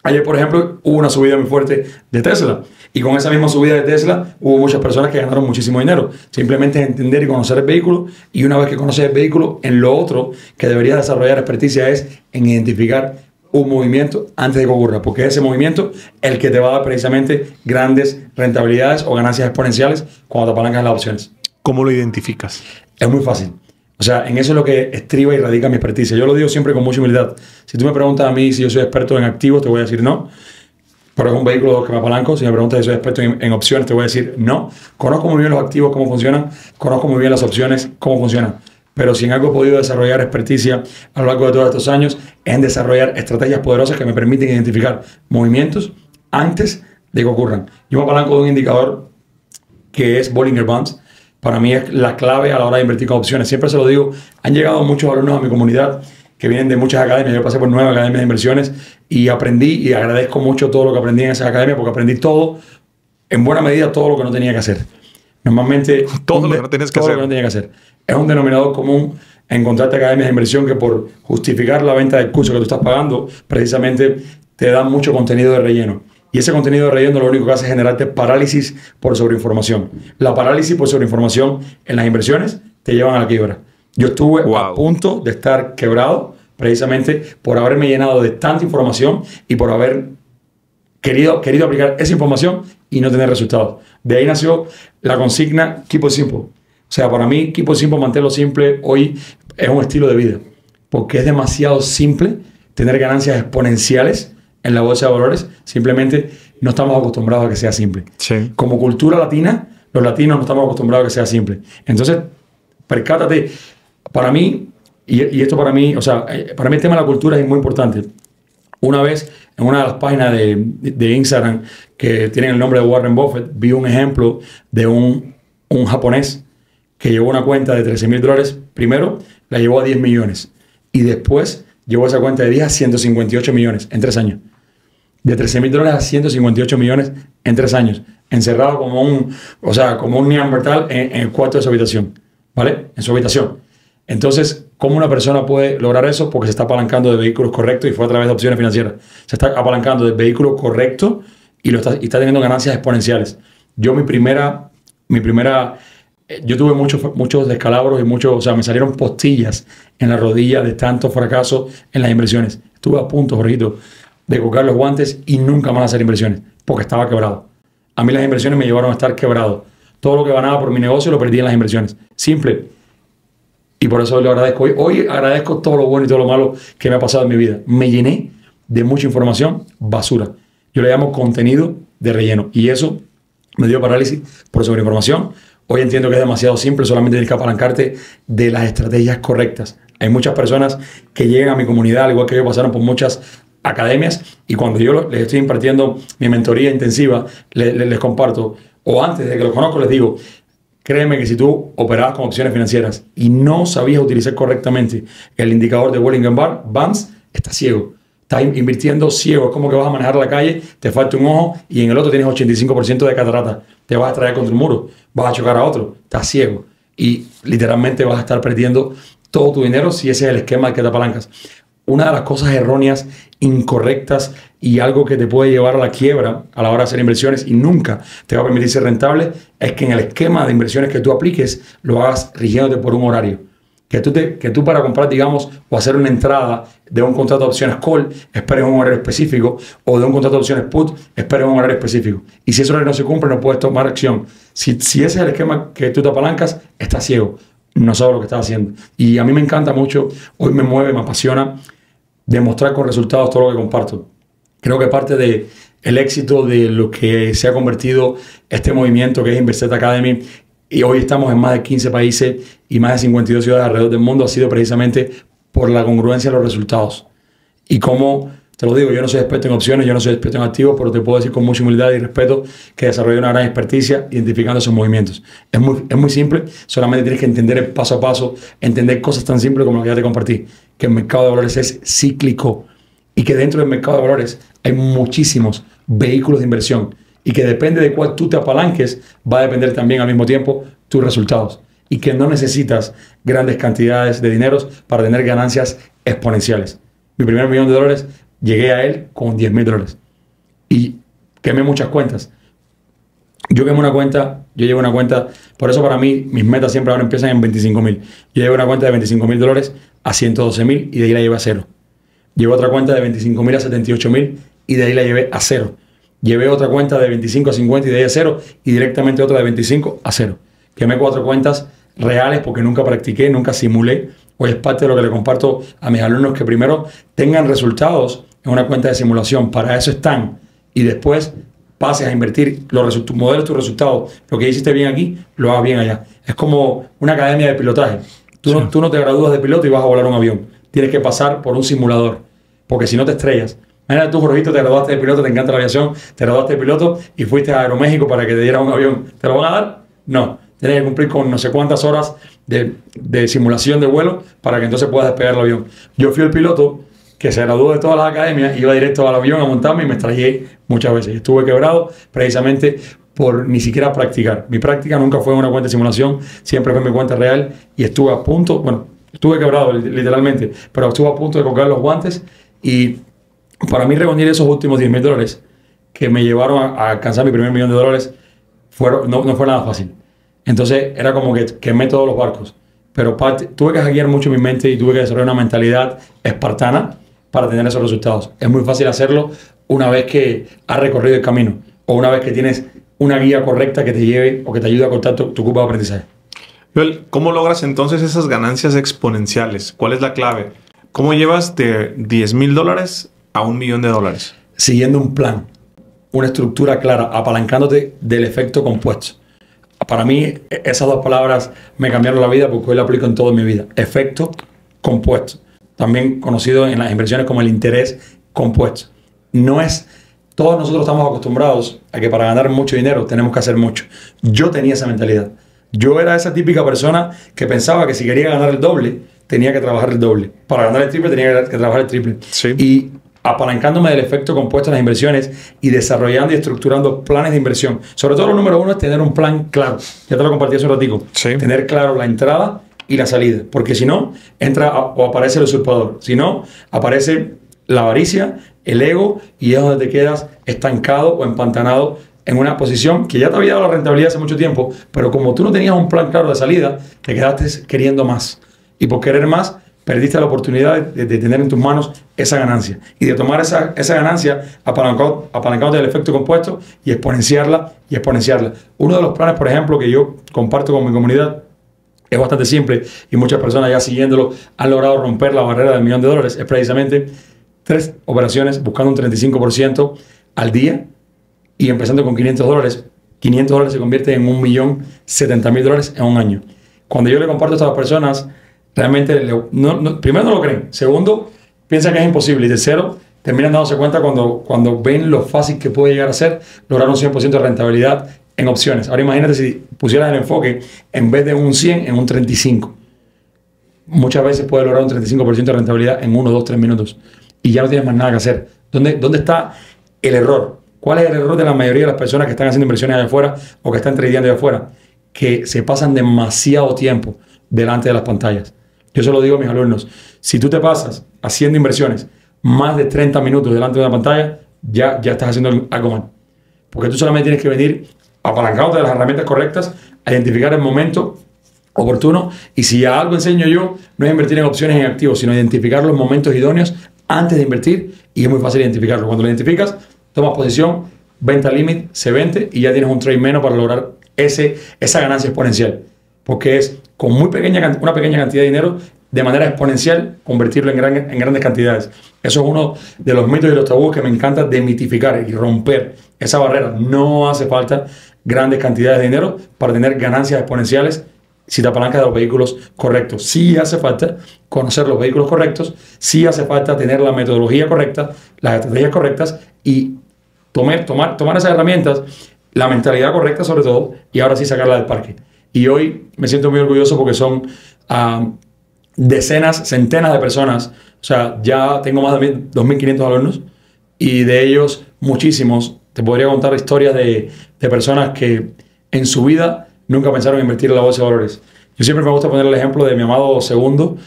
S2: ayer, por ejemplo, hubo una subida muy fuerte de Tesla. Y con esa misma subida de Tesla, hubo muchas personas que ganaron muchísimo dinero. Simplemente es entender y conocer el vehículo. Y una vez que conoces el vehículo, en lo otro que deberías desarrollar experticia es en identificar un movimiento antes de que ocurra. Porque es ese movimiento el que te va a dar precisamente grandes rentabilidades o ganancias exponenciales cuando te apalancas en las opciones.
S3: ¿Cómo lo identificas?
S2: Es muy fácil. O sea, en eso es lo que estriba y radica mi experticia. Yo lo digo siempre con mucha humildad. Si tú me preguntas a mí si yo soy experto en activos, te voy a decir no. Pero es un vehículo que me apalanco. Si me preguntas si soy experto en opciones, te voy a decir no. Conozco muy bien los activos, cómo funcionan. Conozco muy bien las opciones, cómo funcionan. Pero si en algo he podido desarrollar experticia a lo largo de todos estos años, es en desarrollar estrategias poderosas que me permiten identificar movimientos antes de que ocurran. Yo me apalanco de un indicador que es Bollinger Bands. Para mí es la clave a la hora de invertir con opciones. Siempre se lo digo, han llegado muchos alumnos a mi comunidad que vienen de muchas academias. Yo pasé por 9 academias de inversiones y aprendí y agradezco mucho todo lo que aprendí en esas academias porque aprendí todo, en buena medida, todo lo que no tenía que hacer. Normalmente,
S3: todo lo que no tenías que hacer.
S2: Todo lo que no tenía que hacer. Es un denominador común encontrarte academias de inversión que por justificar la venta del curso que tú estás pagando, precisamente te dan mucho contenido de relleno. Y ese contenido de relleno lo único que hace es generarte parálisis por sobreinformación. La parálisis por sobreinformación en las inversiones te llevan a la quiebra. Yo estuve a punto de estar quebrado precisamente por haberme llenado de tanta información y por haber querido aplicar esa información y no tener resultados. De ahí nació la consigna Keep it simple. O sea, para mí, Keep it simple, mantenerlo simple, hoy es un estilo de vida. Porque es demasiado simple tener ganancias exponenciales en la bolsa de valores. Simplemente no estamos acostumbrados a que sea simple.
S3: Sí.
S2: Como cultura latina, los latinos no estamos acostumbrados a que sea simple. Entonces, percátate, para mí, y esto para mí, o sea, para mí el tema de la cultura es muy importante. Una vez, en una de las páginas de Instagram que tienen el nombre de Warren Buffett, vi un ejemplo de un japonés que llevó una cuenta de $13,000. Primero, la llevó a 10 millones. Y después, llevó esa cuenta de 10 a 158 millones en 3 años. De $13,000 a 158 millones en 3 años. Encerrado como un neandertal en el cuarto de su habitación. ¿Vale? En su habitación. Entonces, ¿cómo una persona puede lograr eso? Porque se está apalancando de vehículos correctos y fue a través de opciones financieras. Se está apalancando de vehículos correctos y está teniendo ganancias exponenciales. Yo yo tuve muchos descalabros y me salieron postillas en la rodilla de tanto fracaso en las inversiones. Estuve a punto, Jorgito, de colgar los guantes y nunca más hacer inversiones porque estaba quebrado. A mí las inversiones me llevaron a estar quebrado. Todo lo que ganaba por mi negocio lo perdí en las inversiones. Simple. Y por eso lo agradezco. Hoy agradezco todo lo bueno y todo lo malo que me ha pasado en mi vida. Me llené de mucha información basura. Yo le llamo contenido de relleno. Y eso me dio parálisis por sobreinformación. Hoy entiendo que es demasiado simple, solamente tienes que apalancarte de las estrategias correctas. Hay muchas personas que llegan a mi comunidad, al igual que yo, pasaron por muchas academias, y cuando yo les estoy impartiendo mi mentoría intensiva, les comparto, o antes de que los conozco, les digo, créeme que si tú operabas con opciones financieras y no sabías utilizar correctamente el indicador de Bollinger Bands, estás ciego. Estás invirtiendo ciego. Es como que vas a manejar la calle, te falta un ojo y en el otro tienes 85% de catarata. Te vas a traer contra el muro, vas a chocar a otro. Estás ciego. Y literalmente vas a estar perdiendo todo tu dinero si ese es el esquema al que te apalancas. Una de las cosas erróneas, incorrectas y algo que te puede llevar a la quiebra a la hora de hacer inversiones y nunca te va a permitir ser rentable es que en el esquema de inversiones que tú apliques lo hagas rigiéndote por un horario. Que tú para comprar, digamos, o hacer una entrada de un contrato de opciones call, esperes un horario específico, o de un contrato de opciones put, esperes un horario específico. Y si ese horario no se cumple, no puedes tomar acción. Si ese es el esquema que tú te apalancas, estás ciego. No sabes lo que estás haciendo. Y a mí me encanta mucho, hoy me mueve, me apasiona demostrar con resultados todo lo que comparto. Creo que parte del éxito de lo que se ha convertido este movimiento que es Inverset Academy, y hoy estamos en más de 15 países y más de 52 ciudades alrededor del mundo, ha sido precisamente por la congruencia de los resultados. Y como te lo digo, yo no soy experto en opciones, yo no soy experto en activos, pero te puedo decir con mucha humildad y respeto que desarrollé una gran experticia identificando esos movimientos. Es muy simple, solamente tienes que entender el paso a paso, entender cosas tan simples como lo que ya te compartí, que el mercado de valores es cíclico y que dentro del mercado de valores hay muchísimos vehículos de inversión y que depende de cuál tú te apalanques, va a depender también al mismo tiempo tus resultados. Y que no necesitas grandes cantidades de dineros para tener ganancias exponenciales. Mi primer $1.000.000, llegué a él con $10.000. Y quemé muchas cuentas. Yo llevo una cuenta, por eso para mí mis metas siempre ahora empiezan en 25.000. Yo llevo una cuenta de $25.000 a 112.000 y de ahí la llevé a cero. Llevé otra cuenta de 25.000 a 78.000 y de ahí la llevé a cero. Llevé otra cuenta de 25 a 50 y de ahí a cero, y directamente otra de 25 a cero. Quemé 4 cuentas reales porque nunca practiqué, nunca simulé. Hoy es parte de lo que le comparto a mis alumnos, que primero tengan resultados en una cuenta de simulación. Para eso están. Y después pases a invertir tu modelo, tus resultados. Lo que hiciste bien aquí, lo hagas bien allá. Es como una academia de pilotaje. Tú no te gradúas de piloto y vas a volar un avión. Tienes que pasar por un simulador. Porque si no te estrellas. Imagínate tú, Jorgito, te graduaste de piloto, te encanta la aviación, te graduaste de piloto y fuiste a Aeroméxico para que te dieran un avión. ¿Te lo van a dar? No. Tienes que cumplir con no sé cuántas horas de simulación de vuelo para que entonces puedas despegar el avión. Yo fui el piloto que se graduó de todas las academias, iba directo al avión a montarme y me estrellé muchas veces. Estuve quebrado precisamente por ni siquiera practicar. Mi práctica nunca fue en una cuenta de simulación, siempre fue en mi cuenta real y estuve a punto, bueno, estuve quebrado literalmente, pero estuve a punto de colgar los guantes. Y para mí reunir esos últimos $10.000 que me llevaron a alcanzar mi primer $1.000.000 no fue nada fácil. Entonces era como que quemé todos los barcos. Pero tuve que hackear mucho mi mente y tuve que desarrollar una mentalidad espartana para tener esos resultados. Es muy fácil hacerlo una vez que has recorrido el camino o una vez que tienes una guía correcta que te lleve o que te ayude a cortar tu curva de aprendizaje.
S1: Joel, ¿cómo logras entonces esas ganancias exponenciales? ¿Cuál es la clave? ¿Cómo llevas de $10.000 a $1.000.000?
S2: Siguiendo un plan, una estructura clara, apalancándote del efecto compuesto. Para mí, esas dos palabras me cambiaron la vida porque hoy la aplico en toda mi vida. Efecto compuesto. También conocido en las inversiones como el interés compuesto. Todos nosotros estamos acostumbrados a que para ganar mucho dinero tenemos que hacer mucho. Yo tenía esa mentalidad. Yo era esa típica persona que pensaba que si quería ganar el doble, tenía que trabajar el doble. Para ganar el triple, tenía que trabajar el triple.
S1: Sí.
S2: Y apalancándome del efecto compuesto en las inversiones y desarrollando y estructurando planes de inversión. Sobre todo lo número uno es tener un plan claro. Ya te lo compartí hace un ratico.
S1: Sí.
S2: Tener claro la entrada y la salida. Porque si no, o aparece el usurpador. Si no, aparece la avaricia, el ego, y es donde te quedas estancado o empantanado en una posición que ya te había dado la rentabilidad hace mucho tiempo, pero como tú no tenías un plan claro de salida, te quedaste queriendo más. Y por querer más, perdiste la oportunidad de tener en tus manos esa ganancia. Y de tomar esa ganancia apalancándote del efecto compuesto y exponenciarla y exponenciarla. Uno de los planes, por ejemplo, que yo comparto con mi comunidad, es bastante simple y muchas personas ya siguiéndolo han logrado romper la barrera del $1.000.000. Es precisamente 3 operaciones buscando un 35% al día y empezando con $500 $500 se convierte en $1.070.000 en un año. Cuando yo le comparto a estas personas, realmente, primero no lo creen. Segundo, piensan que es imposible. Y tercero, terminan dándose cuenta cuando ven lo fácil que puede llegar a ser lograr un 100% de rentabilidad en opciones. Ahora imagínate si pusieras el enfoque en vez de un 100 en un 35. Muchas veces puedes lograr un 35% de rentabilidad en 1, 2, 3 minutos. Y ya no tienes más nada que hacer. ¿Dónde está el error? ¿Cuál es el error de la mayoría de las personas que están haciendo inversiones allá afuera o que están tradeando allá afuera? Que se pasan demasiado tiempo delante de las pantallas. Yo se lo digo a mis alumnos. Si tú te pasas haciendo inversiones más de 30 minutos delante de una pantalla, ya estás haciendo algo mal. Porque tú solamente tienes que venir apalancándote de las herramientas correctas a identificar el momento oportuno. Y si algo enseño yo, no es invertir en opciones en activos, sino identificar los momentos idóneos antes de invertir. Y es muy fácil identificarlo. Cuando lo identificas, tomas posición, venta límite, se vende y ya tienes un trade menos para lograr esa ganancia exponencial. Porque es con una pequeña cantidad de dinero, de manera exponencial, convertirlo en grandes cantidades. Eso es uno de los mitos y los tabúes que me encanta demitificar y romper esa barrera. No hace falta grandes cantidades de dinero para tener ganancias exponenciales si te apalancas de los vehículos correctos. Sí hace falta conocer los vehículos correctos, sí hace falta tener la metodología correcta, las estrategias correctas y tomar esas herramientas, la mentalidad correcta sobre todo, y ahora sí sacarla del parque. Y hoy me siento muy orgulloso porque son decenas, centenas de personas. O sea, ya tengo más de 2.500 alumnos y de ellos muchísimos. Te podría contar historias de personas que en su vida nunca pensaron invertir en la bolsa de valores. Yo siempre me gusta poner el ejemplo de mi amado Segundo.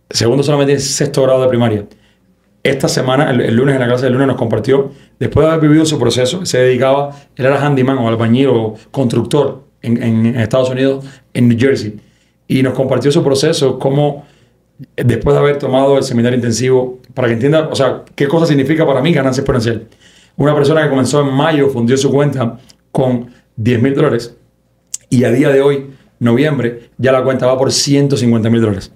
S2: Segundo solamente en 6º grado de primaria. Esta semana, el lunes, en la clase del lunes, nos compartió, después de haber vivido su proceso, se dedicaba, él era handyman o albañil o constructor en Estados Unidos, en New Jersey. Y nos compartió su proceso, cómo después de haber tomado el seminario intensivo, para que entienda, o sea, qué cosa significa para mí ganancia exponencial. Una persona que comenzó en mayo, fundió su cuenta con $10.000 y a día de hoy, noviembre, ya la cuenta va por $150.000.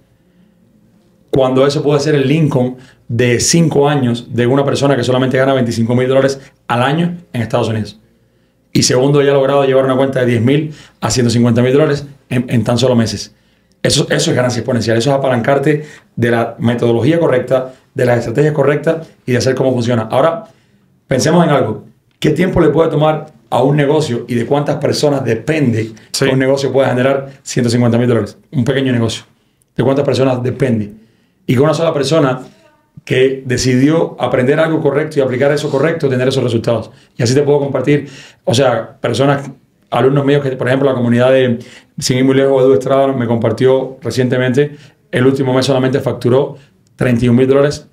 S2: Cuando eso puede ser el Lincoln de 5 años de una persona que solamente gana $25.000 al año en Estados Unidos. Y Segundo ya ha logrado llevar una cuenta de $10.000 a $150.000 en tan solo meses. Eso es ganancia exponencial. Eso es apalancarte de la metodología correcta, de las estrategias correctas y de hacer cómo funciona. Ahora, pensemos en algo. ¿Qué tiempo le puede tomar a un negocio y de cuántas personas depende que un negocio pueda generar $150.000? Un pequeño negocio. ¿De cuántas personas depende? Y con una sola persona que decidió aprender algo correcto y aplicar eso correcto, tener esos resultados. Y así te puedo compartir, o sea, alumnos míos que, por ejemplo, la comunidad de Sin ir muy lejos, Edu Estrada me compartió recientemente, el último mes solamente facturó $31.000.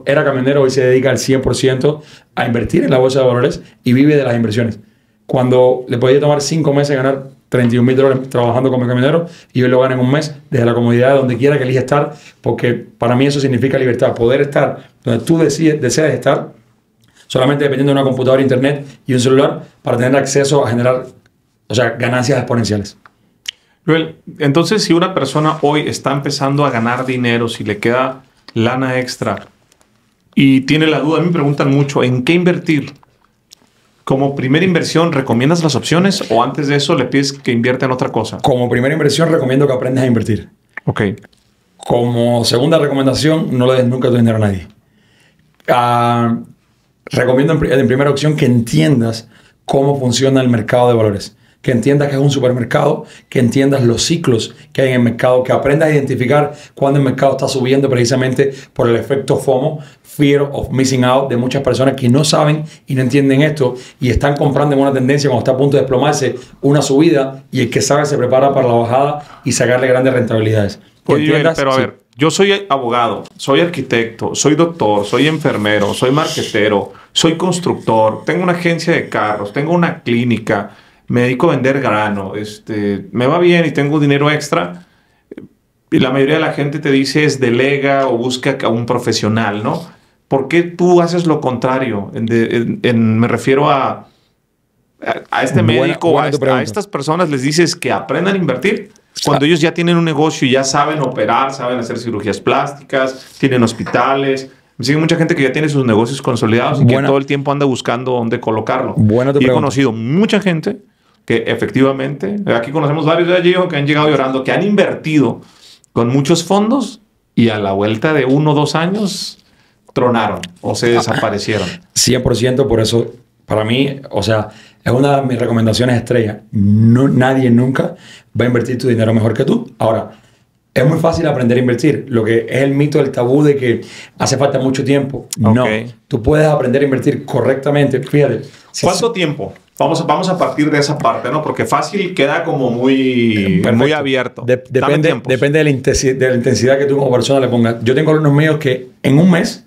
S2: Era camionero, hoy se dedica al 100% a invertir en la bolsa de valores y vive de las inversiones. Cuando le podía tomar 5 meses ganar $31.000 trabajando como camionero y hoy lo gana en un mes desde la comodidad de donde quiera que elija estar, porque para mí eso significa libertad, poder estar donde tú deseas estar, solamente dependiendo de una computadora, internet y un celular para tener acceso a generar, o sea, ganancias exponenciales.
S1: Joel, entonces si una persona hoy está empezando a ganar dinero, si le queda lana extra y tiene la duda, a mí me preguntan mucho, ¿en qué invertir? Como primera inversión, ¿recomiendas las opciones o antes de eso le pides que invierta en otra cosa?
S2: Como primera inversión, recomiendo que aprendas a invertir.
S1: Ok.
S2: Como segunda recomendación, no le des nunca tu dinero a nadie. Recomiendo en primera opción que entiendas cómo funciona el mercado de valores. Que entiendas que es un supermercado, que entiendas los ciclos que hay en el mercado, que aprendas a identificar cuando el mercado está subiendo precisamente por el efecto FOMO, Fear of Missing Out, de muchas personas que no saben y no entienden esto y están comprando en una tendencia cuando está a punto de desplomarse una subida y el que sabe se prepara para la bajada y sacarle grandes rentabilidades.
S1: Oye, pero a ver, yo soy abogado, soy arquitecto, soy doctor, soy enfermero, soy marquetero, soy constructor, tengo una agencia de carros, tengo una clínica, me dedico a vender grano, me va bien y tengo dinero extra. Y la mayoría de la gente te dice es delega o busca a un profesional, ¿no? ¿Por qué tú haces lo contrario? Me refiero a este médico o a estas personas les dices que aprendan a invertir cuando ellos ya tienen un negocio y ya saben operar, saben hacer cirugías plásticas, tienen hospitales. Me sigue mucha gente que ya tiene sus negocios consolidados y que todo el tiempo anda buscando dónde colocarlo. Y he conocido mucha gente que efectivamente, aquí conocemos varios de allí que han llegado llorando, que han invertido con muchos fondos y a la vuelta de 1 o 2 años tronaron o se desaparecieron.
S2: 100%, por eso, para mí, o sea, es una de mis recomendaciones estrella. No, nadie nunca va a invertir tu dinero mejor que tú. Ahora, es muy fácil aprender a invertir. Lo que es el mito del tabú de que hace falta mucho tiempo. No, tú puedes aprender a invertir correctamente. Fíjate.
S1: ¿Cuánto tiempo? Vamos a partir de esa parte, ¿no? Porque fácil queda como muy abierto.
S2: Depende de la intensidad que tú como persona le pongas. Yo tengo alumnos míos que en un mes,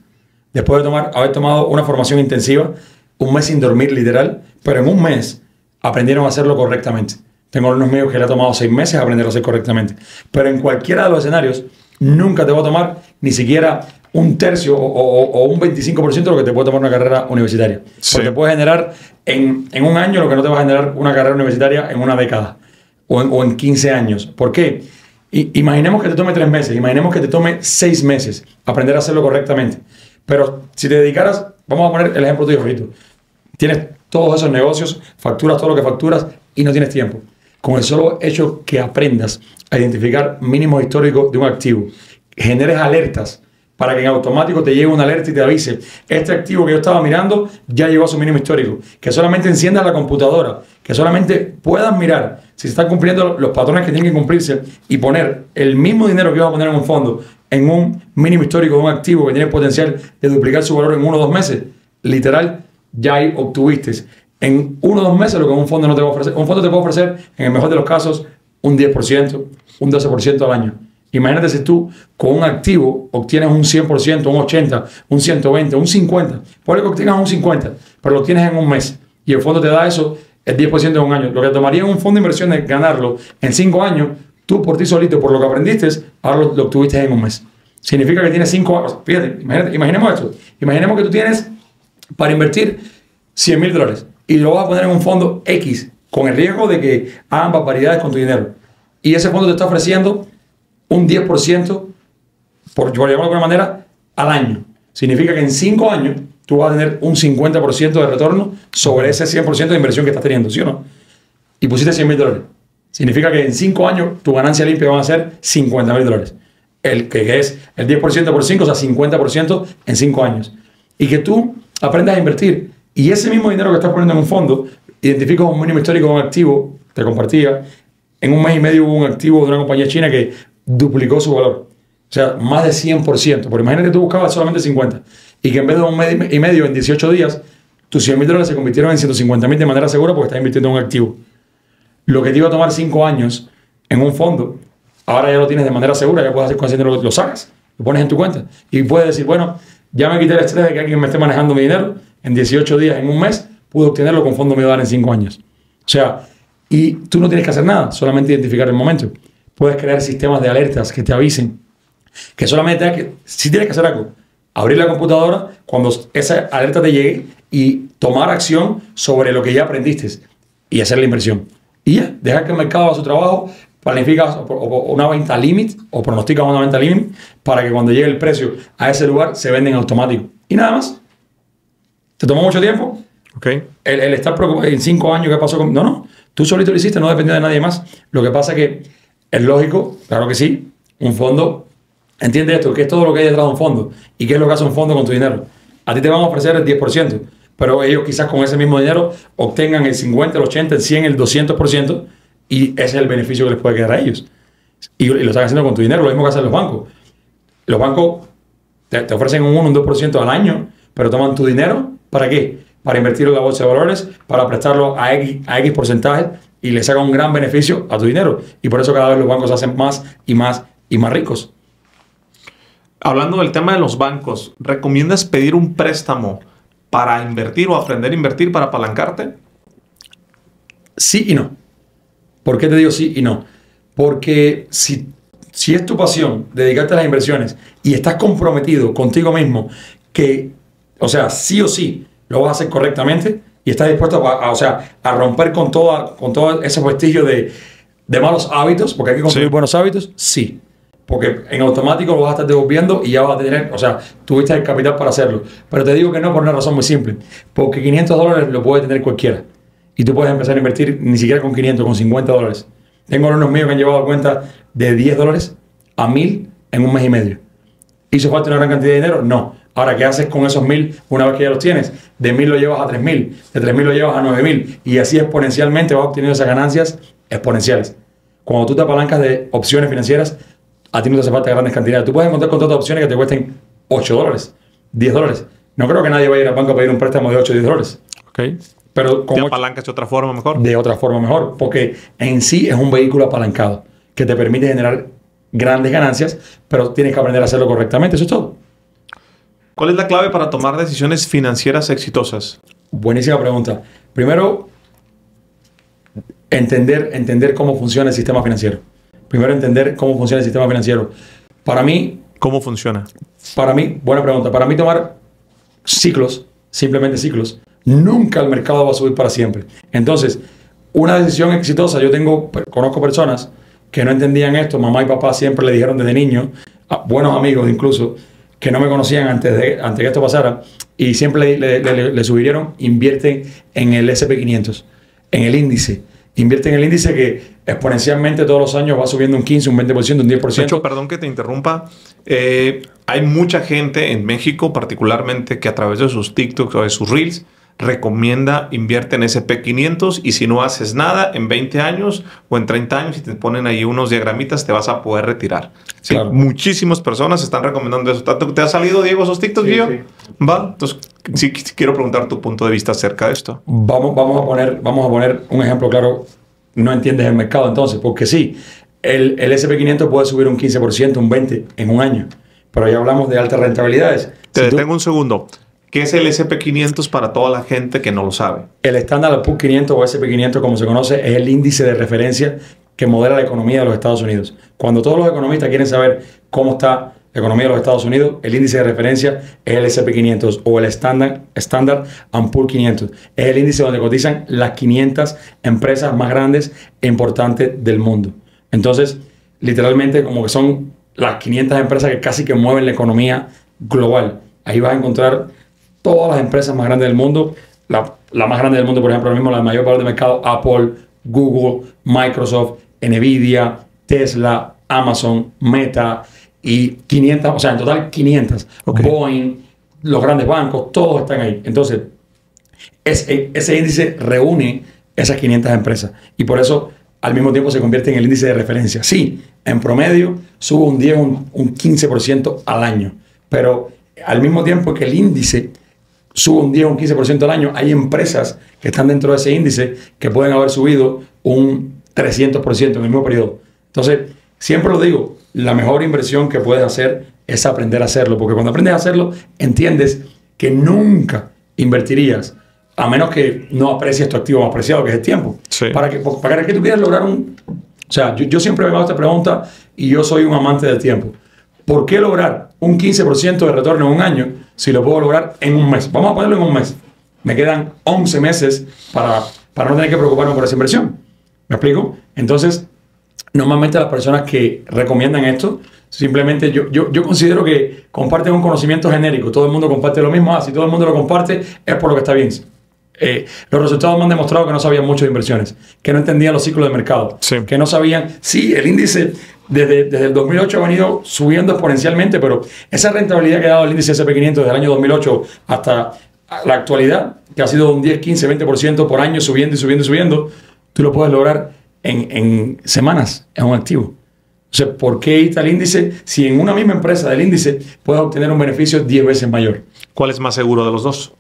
S2: después de haber tomado una formación intensiva, un mes sin dormir literal, pero en un mes aprendieron a hacerlo correctamente. Tengo alumnos míos que le ha tomado 6 meses aprender a hacer correctamente. Pero en cualquiera de los escenarios, nunca te va a tomar ni siquiera un tercio o un 25% de lo que te puede tomar una carrera universitaria. Sí. Porque te puede generar en un año lo que no te va a generar una carrera universitaria en una década o en 15 años. ¿Por qué? Imaginemos que te tome 3 meses, imaginemos que te tome 6 meses aprender a hacerlo correctamente. Pero si te dedicaras, vamos a poner el ejemplo tuyo, Jorito. Tienes todos esos negocios, facturas todo lo que facturas y no tienes tiempo. Con el solo hecho que aprendas a identificar mínimos históricos de un activo, generes alertas para que en automático te llegue una alerta y te avise: este activo que yo estaba mirando ya llegó a su mínimo histórico. Que solamente enciendas la computadora, que solamente puedas mirar si se están cumpliendo los patrones que tienen que cumplirse y poner el mismo dinero que vas a poner en un fondo en un mínimo histórico de un activo que tiene el potencial de duplicar su valor en 1 o 2 meses. Literal, ya ahí obtuviste en 1 o 2 meses lo que un fondo no te va a ofrecer. Un fondo te puede ofrecer, en el mejor de los casos, un 10%, un 12% al año. Imagínate si tú con un activo obtienes un 100%, un 80%, un 120%, un 50%. Puede que obtengas un 50%, pero lo tienes en un mes. Y el fondo te da eso, el 10% en un año. Lo que tomaría en un fondo de inversión de ganarlo en 5 años, tú por ti solito, por lo que aprendiste, ahora lo obtuviste en un mes. Significa que tienes 5 años. Fíjate, imaginemos esto. Imaginemos que tú tienes para invertir $100,000 y lo vas a poner en un fondo X, con el riesgo de que hagan barbaridades con tu dinero. Y ese fondo te está ofreciendo un 10%, por llamarlo de alguna manera, al año. Significa que en 5 años tú vas a tener un 50% de retorno sobre ese 100% de inversión que estás teniendo, ¿sí o no? Y pusiste $100,000. Significa que en 5 años tu ganancia limpia van a ser $50,000. Que es el 10% por 5, o sea, 50% en 5 años. Y que tú aprendas a invertir. Y ese mismo dinero que estás poniendo en un fondo, identificas un mínimo histórico de un activo, te compartía, en un mes y medio hubo un activo de una compañía china que duplicó su valor. O sea, más de 100%. Pero imagínate que tú buscabas solamente 50. Y que en vez de un mes y medio, en 18 días, tus $100,000 se convirtieron en 150,000 de manera segura porque estás invirtiendo en un activo. Lo que te iba a tomar 5 años en un fondo, ahora ya lo tienes de manera segura, ya puedes hacer con ese dinero, lo sacas, lo pones en tu cuenta. Y puedes decir, bueno, ya me quité el estrés de que alguien me esté manejando mi dinero. En 18 días, en un mes, pude obtenerlo con fondo me va a dar en 5 años. O sea, y tú no tienes que hacer nada, solamente identificar el momento. Puedes crear sistemas de alertas que te avisen. Que solamente si tienes que hacer algo, abrir la computadora cuando esa alerta te llegue y tomar acción sobre lo que ya aprendiste y hacer la inversión. Y ya, dejar que el mercado haga su trabajo, planificas una venta límite o pronosticas una venta límite para que cuando llegue el precio a ese lugar se venda en automático. Y nada más. ¿Te tomó mucho tiempo?
S1: Okay.
S2: El estar preocupado en 5 años, ¿qué pasó con...? No. Tú solito lo hiciste, no dependía de nadie más. Lo que pasa es que es lógico, claro que sí, un fondo... Entiende esto, ¿qué es todo lo que hay detrás de un fondo? ¿Y qué es lo que hace un fondo con tu dinero? A ti te van a ofrecer el 10%, pero ellos quizás con ese mismo dinero obtengan el 50, el 80, el 100, el 200%, y ese es el beneficio que les puede quedar a ellos. Y lo están haciendo con tu dinero, lo mismo que hacen los bancos. Los bancos te ofrecen un 1, un 2% al año, pero toman tu dinero, ¿para qué? Para invertirlo en la bolsa de valores, para prestarlo a X porcentaje, y le sacan un gran beneficio a tu dinero. Y por eso cada vez los bancos se hacen más y más y más ricos.
S1: Hablando del tema de los bancos, ¿recomiendas pedir un préstamo para invertir o aprender a invertir para apalancarte?
S2: Sí y no. ¿Por qué te digo sí y no? Porque si es tu pasión dedicarte a las inversiones y estás comprometido contigo mismo que, o sea, sí o sí lo vas a hacer correctamente y estás dispuesto a romper con todo ese vestigio de malos hábitos, porque hay que construir buenos hábitos, sí. Porque en automático lo vas a estar devolviendo y ya vas a tener, o sea, tuviste el capital para hacerlo. Pero te digo que no por una razón muy simple. Porque $500 lo puede tener cualquiera. Y tú puedes empezar a invertir ni siquiera con 500, con $50. Tengo alumnos míos que han llevado cuenta de $10 a 1,000 en un mes y medio. ¿Hizo falta una gran cantidad de dinero? No. Ahora, ¿qué haces con esos 1,000 una vez que ya los tienes? De 1,000 lo llevas a 3,000, de 3,000 lo llevas a 9,000 y así exponencialmente vas obteniendo esas ganancias exponenciales. Cuando tú te apalancas de opciones financieras, a ti no te hace falta grandes cantidades. Tú puedes encontrar contratos de opciones que te cuesten $8, $10. No creo que nadie vaya a ir al banco a pedir un préstamo de 8 o $10.
S1: Ok.
S2: Pero
S1: ¿Te apalancas de otra forma mejor?
S2: De otra forma mejor, porque en sí es un vehículo apalancado que te permite generar grandes ganancias, pero tienes que aprender a hacerlo correctamente. Eso es todo.
S1: ¿Cuál es la clave para tomar decisiones financieras exitosas?
S2: Buenísima pregunta. Primero, entender cómo funciona el sistema financiero. Primero, entender cómo funciona el sistema financiero. Para mí...
S1: ¿Cómo funciona?
S2: Para mí, buena pregunta. Para mí tomar ciclos, simplemente ciclos, nunca el mercado va a subir para siempre. Entonces, una decisión exitosa, conozco personas que no entendían esto. Mamá y papá siempre le dijeron desde niño, buenos amigos incluso, que no me conocían antes que esto pasara, y siempre le sugirieron, invierte en el S&P 500, en el índice. Invierte en el índice que exponencialmente todos los años va subiendo un 15, un 20%, un 10%.
S1: De hecho, perdón que te interrumpa, hay mucha gente en México particularmente que a través de sus TikToks o de sus Reels recomienda invierte en S&P 500 y si no haces nada en 20 años o en 30 años y te ponen ahí unos diagramitas te vas a poder retirar. Sí, claro. Muchísimas personas están recomendando eso. ¿Te ha salido, Diego, esos TikToks? Sí, sí. ¿Va? Entonces, sí quiero preguntar tu punto de vista acerca de esto.
S2: Vamos a poner un ejemplo claro. No entiendes el mercado entonces, porque sí, el S&P 500 puede subir un 15%, un 20% en un año, pero ya hablamos de altas rentabilidades.
S1: Te detengo un segundo. ¿Qué es el S&P 500 para toda la gente que no lo sabe?
S2: El Standard & Poor's 500 o S&P 500, como se conoce, es el índice de referencia que modela la economía de los Estados Unidos. Cuando todos los economistas quieren saber cómo está la economía de los Estados Unidos, el índice de referencia es el S&P 500 o el Standard & Poor's 500. Es el índice donde cotizan las 500 empresas más grandes e importantes del mundo. Entonces, literalmente, como que son las 500 empresas que casi que mueven la economía global. Ahí vas a encontrar todas las empresas más grandes del mundo. La más grande del mundo, por ejemplo, ahora mismo la mayor valor de mercado, Apple, Google, Microsoft, Nvidia, Tesla, Amazon, Meta y 500, o sea, en total 500. Okay. Boeing, los grandes bancos, todos están ahí. Entonces, ese índice reúne esas 500 empresas y por eso al mismo tiempo se convierte en el índice de referencia. Sí, en promedio sube un 10, un 15% al año, pero al mismo tiempo que el índice sube un 10 o un 15% al año, hay empresas que están dentro de ese índice que pueden haber subido un 300% en el mismo periodo. Entonces, siempre lo digo, la mejor inversión que puedes hacer es aprender a hacerlo, porque cuando aprendes a hacerlo, entiendes que nunca invertirías, a menos que no aprecies tu activo más preciado, que es el tiempo. Sí. Para que tú quieras lograr un... O sea, yo siempre me hago esta pregunta y yo soy un amante del tiempo. ¿Por qué lograr un 15% de retorno en un año si lo puedo lograr en un mes? Vamos a ponerlo en un mes. Me quedan 11 meses para no tener que preocuparme por esa inversión. ¿Me explico? Entonces, normalmente las personas que recomiendan esto, simplemente yo considero que comparten un conocimiento genérico. Todo el mundo comparte lo mismo. Si todo el mundo lo comparte, es por lo que está bien. Los resultados me han demostrado que no sabían mucho de inversiones, que no entendían los ciclos de mercado, sí. Que no sabían, sí, el índice desde el 2008 ha venido subiendo exponencialmente, pero esa rentabilidad que ha dado el índice S&P 500 desde el año 2008 hasta la actualidad, que ha sido un 10, 15, 20% por año subiendo y subiendo y subiendo, tú lo puedes lograr en semanas en un activo. O sea, ¿por qué irte al índice si en una misma empresa del índice puedes obtener un beneficio 10 veces mayor?
S1: ¿Cuál es más seguro de los dos?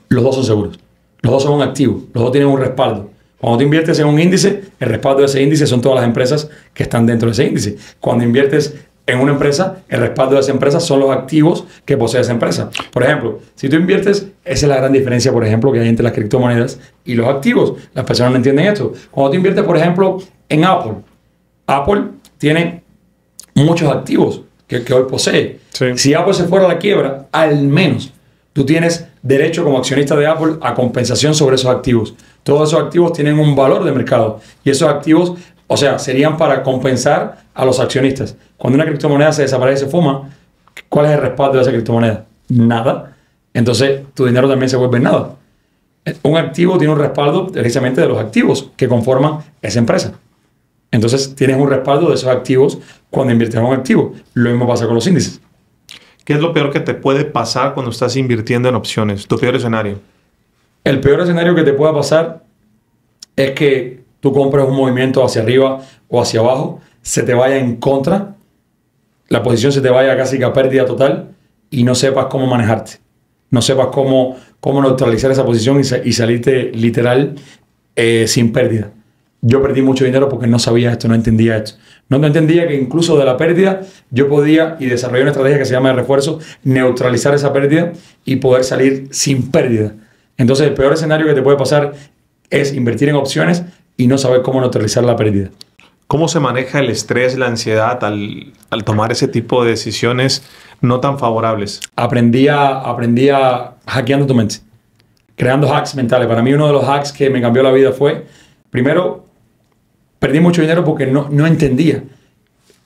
S2: Los dos son seguros. Los dos son un activo, los dos tienen un respaldo. Cuando tú inviertes en un índice, el respaldo de ese índice son todas las empresas que están dentro de ese índice. Cuando inviertes en una empresa, el respaldo de esa empresa son los activos que posee esa empresa. Por ejemplo, si tú inviertes, esa es la gran diferencia, por ejemplo, que hay entre las criptomonedas y los activos. Las personas no entienden esto. Cuando tú inviertes, por ejemplo, en Apple, Apple tiene muchos activos que hoy posee. Sí. Si Apple se fuera a la quiebra, al menos tú tienes derecho como accionista de Apple a compensación sobre esos activos. Todos esos activos tienen un valor de mercado y esos activos, o sea, serían para compensar a los accionistas. Cuando una criptomoneda se desaparece, se fuma, ¿cuál es el respaldo de esa criptomoneda? Nada. Entonces, tu dinero también se vuelve nada. Un activo tiene un respaldo precisamente de los activos que conforman esa empresa. Entonces tienes un respaldo de esos activos cuando inviertes en un activo. Lo mismo pasa con los índices.
S1: ¿Qué es lo peor que te puede pasar cuando estás invirtiendo en opciones? Tu peor escenario.
S2: El peor escenario que te pueda pasar es que tú compres un movimiento hacia arriba o hacia abajo, se te vaya en contra, la posición se te vaya casi que a pérdida total y no sepas cómo manejarte. No sepas cómo neutralizar esa posición y salirte literal sin pérdida. Yo perdí mucho dinero porque no sabía esto, no entendía esto. No entendía que incluso de la pérdida yo podía, y desarrollé una estrategia que se llama de refuerzo, neutralizar esa pérdida y poder salir sin pérdida. Entonces el peor escenario que te puede pasar es invertir en opciones y no saber cómo neutralizar la pérdida.
S1: ¿Cómo se maneja el estrés, la ansiedad al tomar ese tipo de decisiones no tan favorables?
S2: Aprendí a hackeando tu mente, creando hacks mentales. Para mí uno de los hacks que me cambió la vida fue, primero, perdí mucho dinero porque no entendía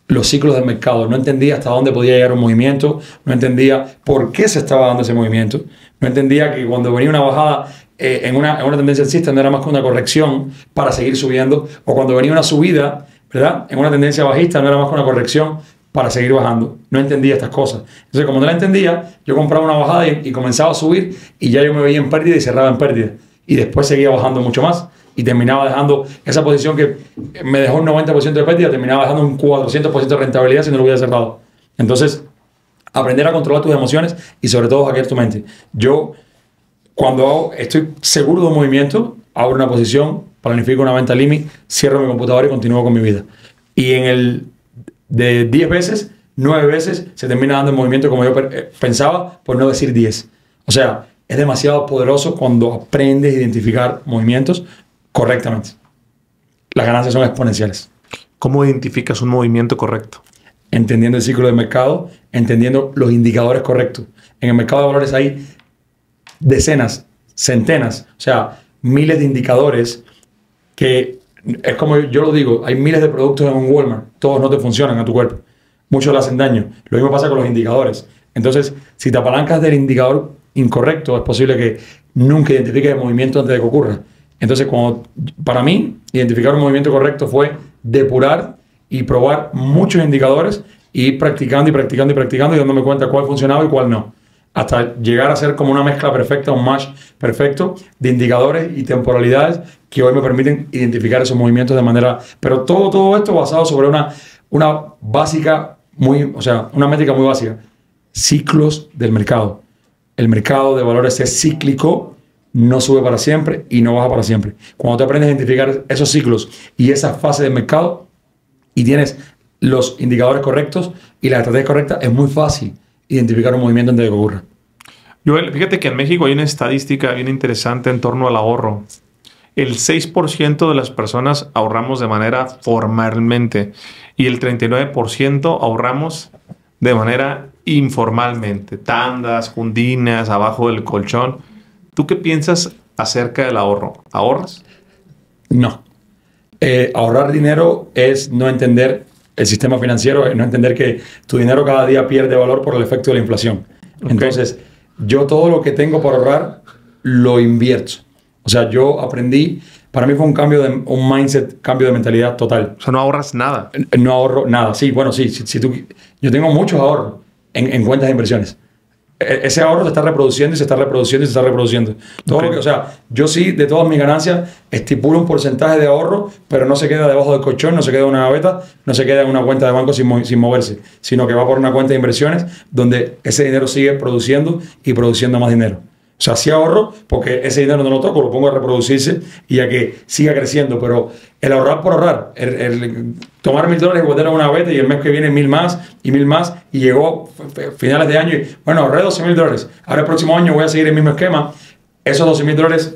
S2: los ciclos del mercado, no entendía hasta dónde podía llegar un movimiento, no entendía por qué se estaba dando ese movimiento, no entendía que cuando venía una bajada en una tendencia alcista no era más que una corrección para seguir subiendo, o cuando venía una subida, ¿verdad?, en una tendencia bajista no era más que una corrección para seguir bajando. No entendía estas cosas. Entonces, como no la entendía, yo compraba una bajada y comenzaba a subir y ya yo me veía en pérdida y cerraba en pérdida. Y después seguía bajando mucho más y terminaba dejando esa posición que me dejó un 90% de pérdida, terminaba dejando un 400% de rentabilidad si no lo hubiera cerrado. Entonces, aprender a controlar tus emociones y sobre todo hackear tu mente. Yo, cuando estoy seguro de un movimiento, abro una posición, planifico una venta limit, cierro mi computadora y continúo con mi vida. Y de 10 veces, 9 veces se termina dando el movimiento como yo pensaba, por no decir 10. O sea, es demasiado poderoso cuando aprendes a identificar movimientos correctamente. Las ganancias son exponenciales.
S1: ¿Cómo identificas un movimiento correcto?
S2: Entendiendo el ciclo del mercado, entendiendo los indicadores correctos. En el mercado de valores hay decenas, centenas, o sea, miles de indicadores que, es como yo lo digo, hay miles de productos en un Walmart, todos no te funcionan a tu cuerpo, muchos le hacen daño. Lo mismo pasa con los indicadores. Entonces, si te apalancas del indicador incorrecto, es posible que nunca identifiques el movimiento antes de que ocurra. Entonces, para mí, identificar un movimiento correcto fue depurar y probar muchos indicadores y ir practicando y practicando y practicando y dándome cuenta cuál funcionaba y cuál no. Hasta llegar a ser como una mezcla perfecta, un match perfecto de indicadores y temporalidades que hoy me permiten identificar esos movimientos de manera... Pero todo esto basado sobre una básica, una métrica muy básica. Ciclos del mercado. El mercado de valores es cíclico, no sube para siempre y no baja para siempre. Cuando te aprendes a identificar esos ciclos y esas fases del mercado y tienes los indicadores correctos y la estrategia correcta, es muy fácil identificar un movimiento antes de que ocurra.
S1: Joel, fíjate que en México hay una estadística bien interesante en torno al ahorro. El 6% de las personas ahorramos de manera formalmente y el 39% ahorramos de manera informalmente. Tandas, jundinas, abajo del colchón. ¿Tú qué piensas acerca del ahorro? ¿Ahorras?
S2: No. Ahorrar dinero es no entender el sistema financiero, es no entender que tu dinero cada día pierde valor por el efecto de la inflación. Okay. Entonces, yo todo lo que tengo para ahorrar lo invierto. O sea, yo aprendí, para mí fue un mindset, cambio de mentalidad total.
S1: O sea, no ahorras nada.
S2: No ahorro nada. Sí, bueno, sí. Yo tengo muchos ahorros en cuentas de inversiones. Ese ahorro se está reproduciendo y se está reproduciendo y se está reproduciendo. O sea, yo sí, de todas mis ganancias, estipulo un porcentaje de ahorro, pero no se queda debajo del colchón, no se queda en una gaveta, no se queda en una cuenta de banco sin moverse, sino que va por una cuenta de inversiones donde ese dinero sigue produciendo y produciendo más dinero. O sea, sí ahorro porque ese dinero no lo toco, lo pongo a reproducirse y a que siga creciendo. Pero el ahorrar por ahorrar, el tomar $1,000 y guardar en una gaveta y el mes que viene 1,000 más y 1,000 más y llegó finales de año y bueno, ahorré $12,000. Ahora el próximo año voy a seguir el mismo esquema. Esos $12,000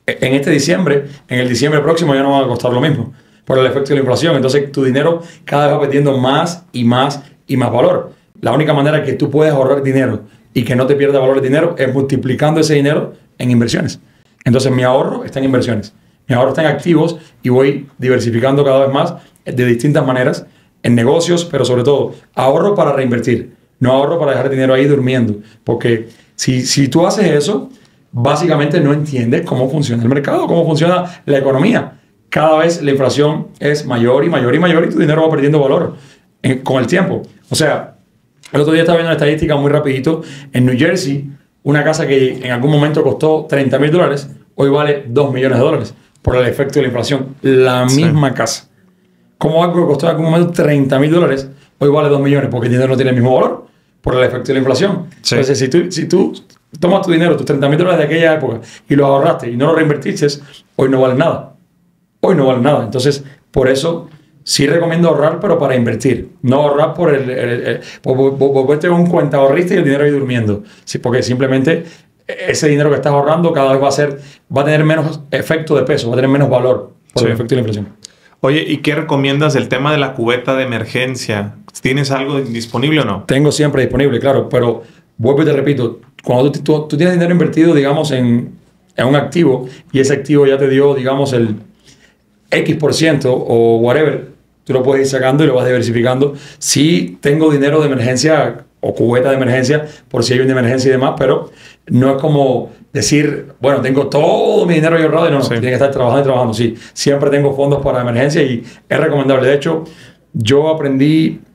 S2: en este diciembre, en el diciembre próximo ya no van a costar lo mismo por el efecto de la inflación. Entonces tu dinero cada vez va perdiendo más y más y más valor. La única manera que tú puedes ahorrar dinero y que no te pierda valor el dinero es multiplicando ese dinero en inversiones. Entonces mi ahorro está en inversiones, mi ahorro está en activos y voy diversificando cada vez más de distintas maneras en negocios, pero sobre todo ahorro para reinvertir, no ahorro para dejar dinero ahí durmiendo, porque si tú haces eso, básicamente no entiendes cómo funciona el mercado, cómo funciona la economía. Cada vez la inflación es mayor y mayor y mayor y tu dinero va perdiendo valor con el tiempo. O sea, el otro día estaba viendo una estadística muy rapidito. En New Jersey, una casa que en algún momento costó $30,000, hoy vale $2 millones por el efecto de la inflación. La misma casa. Como algo que costó en algún momento $30,000, hoy vale 2 millones porque el dinero no tiene el mismo valor por el efecto de la inflación. Sí. Entonces, si tú tomas tu dinero, tus $30,000 de aquella época y los ahorraste y no los reinvertiste, hoy no vale nada. Hoy no vale nada. Entonces, por eso sí recomiendo ahorrar, pero para invertir. No ahorrar por volverte un cuenta ahorrista y el dinero ahí durmiendo. Sí, porque simplemente ese dinero que estás ahorrando cada vez va a tener menos efecto de peso, va a tener menos valor por el efecto de la inflación.
S1: Oye, ¿y qué recomiendas del tema de la cubeta de emergencia? ¿Tienes algo disponible o no?
S2: Tengo siempre disponible, claro, pero vuelvo y te repito, cuando tú tienes dinero invertido, digamos, en un activo y ese activo ya te dio, digamos, el X% o whatever, tú lo puedes ir sacando y lo vas diversificando. Sí tengo dinero de emergencia o cubeta de emergencia por si hay una emergencia y demás, pero no es como decir, bueno, tengo todo mi dinero ahorrado y no, tiene que estar trabajando y trabajando. Sí, siempre tengo fondos para emergencia y es recomendable. De hecho, yo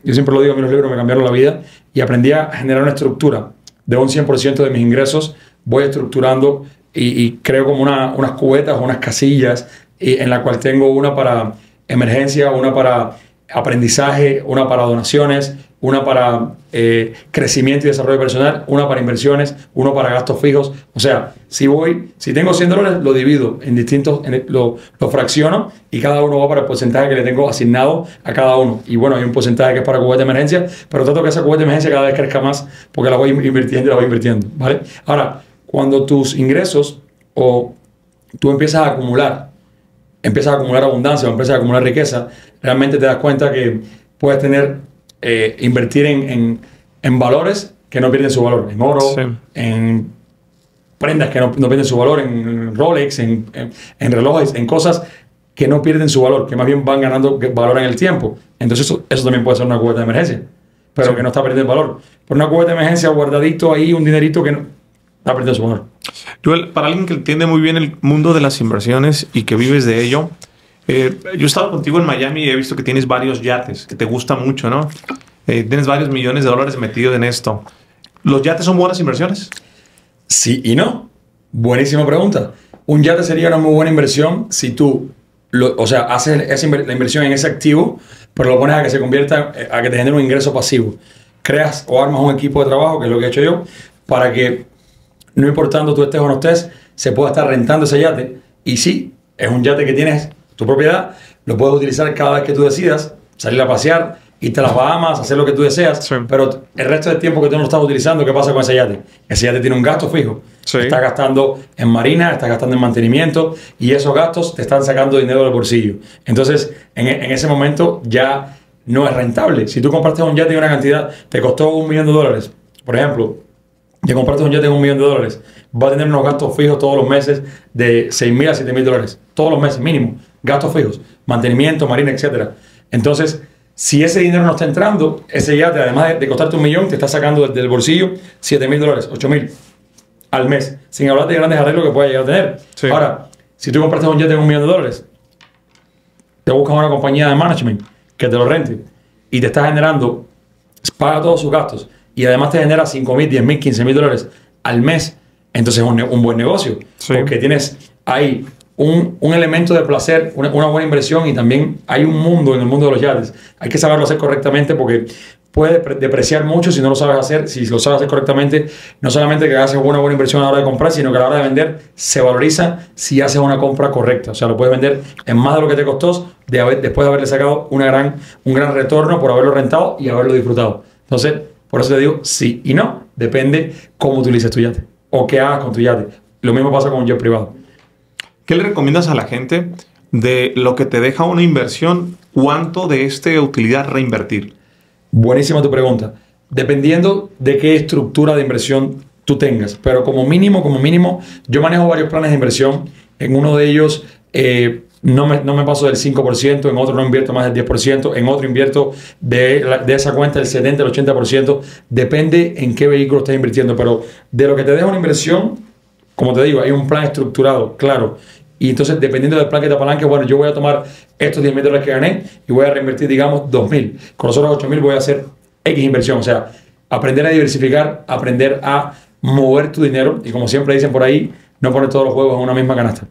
S2: siempre lo digo en mis libros, me cambiaron la vida y aprendí a generar una estructura de un 100% de mis ingresos. Voy estructurando y creo como unas cubetas o unas casillas en la cual tengo una para emergencia, una para aprendizaje, una para donaciones, una para crecimiento y desarrollo personal, una para inversiones, uno para gastos fijos. O sea, si tengo $100, lo divido en distintos, lo fracciono y cada uno va para el porcentaje que le tengo asignado a cada uno. Y bueno, hay un porcentaje que es para cubeta de emergencia, pero trato que esa cubeta de emergencia cada vez crezca más porque la voy invirtiendo, ¿vale? Ahora, cuando tus ingresos o tú empiezas a acumular abundancia o empiezas a acumular riqueza, realmente te das cuenta que puedes invertir en valores que no pierden su valor, en oro, en prendas que no pierden su valor, en Rolex, en relojes, en cosas que no pierden su valor, que más bien van ganando valor en el tiempo. Entonces eso también puede ser una cubeta de emergencia, pero que no está perdiendo valor. Por una cubeta de emergencia guardadito ahí, un dinerito que no está perdiendo su valor.
S1: Joel, para alguien que entiende muy bien el mundo de las inversiones y que vives de ello, yo he estado contigo en Miami y he visto que tienes varios yates, que te gusta mucho, ¿no? Tienes varios millones de dólares metidos en esto. ¿Los yates son buenas inversiones?
S2: Sí y no. Buenísima pregunta. Un yate sería una muy buena inversión si tú, haces la inversión en ese activo, pero lo pones a que se convierta, a que te genere un ingreso pasivo. Creas o armas un equipo de trabajo, que es lo que he hecho yo, para que, no importando tú estés o no estés, se pueda estar rentando ese yate. Y sí, es un yate que tienes tu propiedad, lo puedes utilizar cada vez que tú decidas, salir a pasear, irte a las Bahamas, hacer lo que tú deseas, pero el resto del tiempo que tú no lo estás utilizando, ¿qué pasa con ese yate? Ese yate tiene un gasto fijo. Estás gastando en marina, estás gastando en mantenimiento y esos gastos te están sacando dinero del bolsillo. Entonces, en ese momento ya no es rentable. Si tú compraste un yate de una cantidad, te costó $1 millón, por ejemplo, te compraste un yate de $1 millón, va a tener unos gastos fijos todos los meses de $6,000 a $7,000, todos los meses mínimo, gastos fijos, mantenimiento, marina, etc. Entonces, si ese dinero no está entrando, ese yate, además de costarte $1 millón, te está sacando del bolsillo $7,000, $8,000 al mes, sin hablar de grandes arreglos que pueda llegar a tener. Ahora, si tú compraste un yate de $1 millón, te buscas una compañía de management que te lo rente y te está generando, paga todos sus gastos y además te genera $5,000, $10,000, $15,000 al mes, entonces es un buen negocio. Porque tienes ahí un elemento de placer, una buena inversión y también hay un mundo en el mundo de los yates. Hay que saberlo hacer correctamente porque puede depreciar mucho si no lo sabes hacer. Si lo sabes hacer correctamente, no solamente que haces una buena inversión a la hora de comprar, sino que a la hora de vender se valoriza si haces una compra correcta. O sea, lo puedes vender en más de lo que te costó después de haberle sacado un gran retorno por haberlo rentado y haberlo disfrutado. Entonces, por eso te digo sí y no. Depende cómo utilices tu yate o qué hagas con tu yate. Lo mismo pasa con un jet privado.
S1: ¿Qué le recomiendas a la gente de lo que te deja una inversión? ¿Cuánto de utilidad reinvertir?
S2: Buenísima tu pregunta. Dependiendo de qué estructura de inversión tú tengas. Pero como mínimo, yo manejo varios planes de inversión. En uno de ellos no me paso del 5%, en otro no invierto más del 10%, en otro invierto de esa cuenta el 70%, el 80%. Depende en qué vehículo estés invirtiendo. Pero de lo que te deja una inversión, como te digo, hay un plan estructurado, claro. Y entonces, dependiendo del plan que te apalanque, bueno, yo voy a tomar estos $10,000 que gané y voy a reinvertir, digamos, 2,000. Con los otros 8,000 voy a hacer X inversión. O sea, aprender a diversificar, aprender a mover tu dinero. Y como siempre dicen por ahí, no poner todos los huevos en una misma canasta.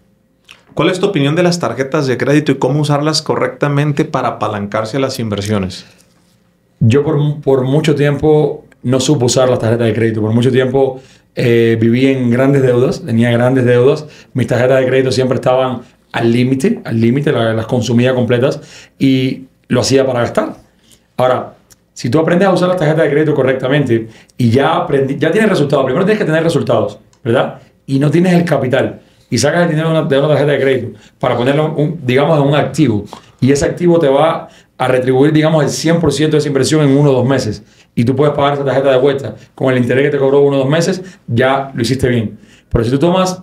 S1: ¿Cuál es tu opinión de las tarjetas de crédito y cómo usarlas correctamente para apalancarse a las inversiones?
S2: Yo por mucho tiempo no supe usar las tarjetas de crédito. Por mucho tiempo viví en grandes deudas, tenía grandes deudas. Mis tarjetas de crédito siempre estaban al límite, las consumía completas y lo hacía para gastar. Ahora, si tú aprendes a usar las tarjetas de crédito correctamente y ya tienes resultados, primero tienes que tener resultados, ¿verdad? Y no tienes el capital y sacas el dinero de una tarjeta de crédito para ponerlo, digamos, en un activo y ese activo te va a retribuir, digamos, el 100% de esa inversión en 1 o 2 meses y tú puedes pagar esa tarjeta de vuelta con el interés que te cobró 1 o 2 meses, ya lo hiciste bien. Pero si tú tomas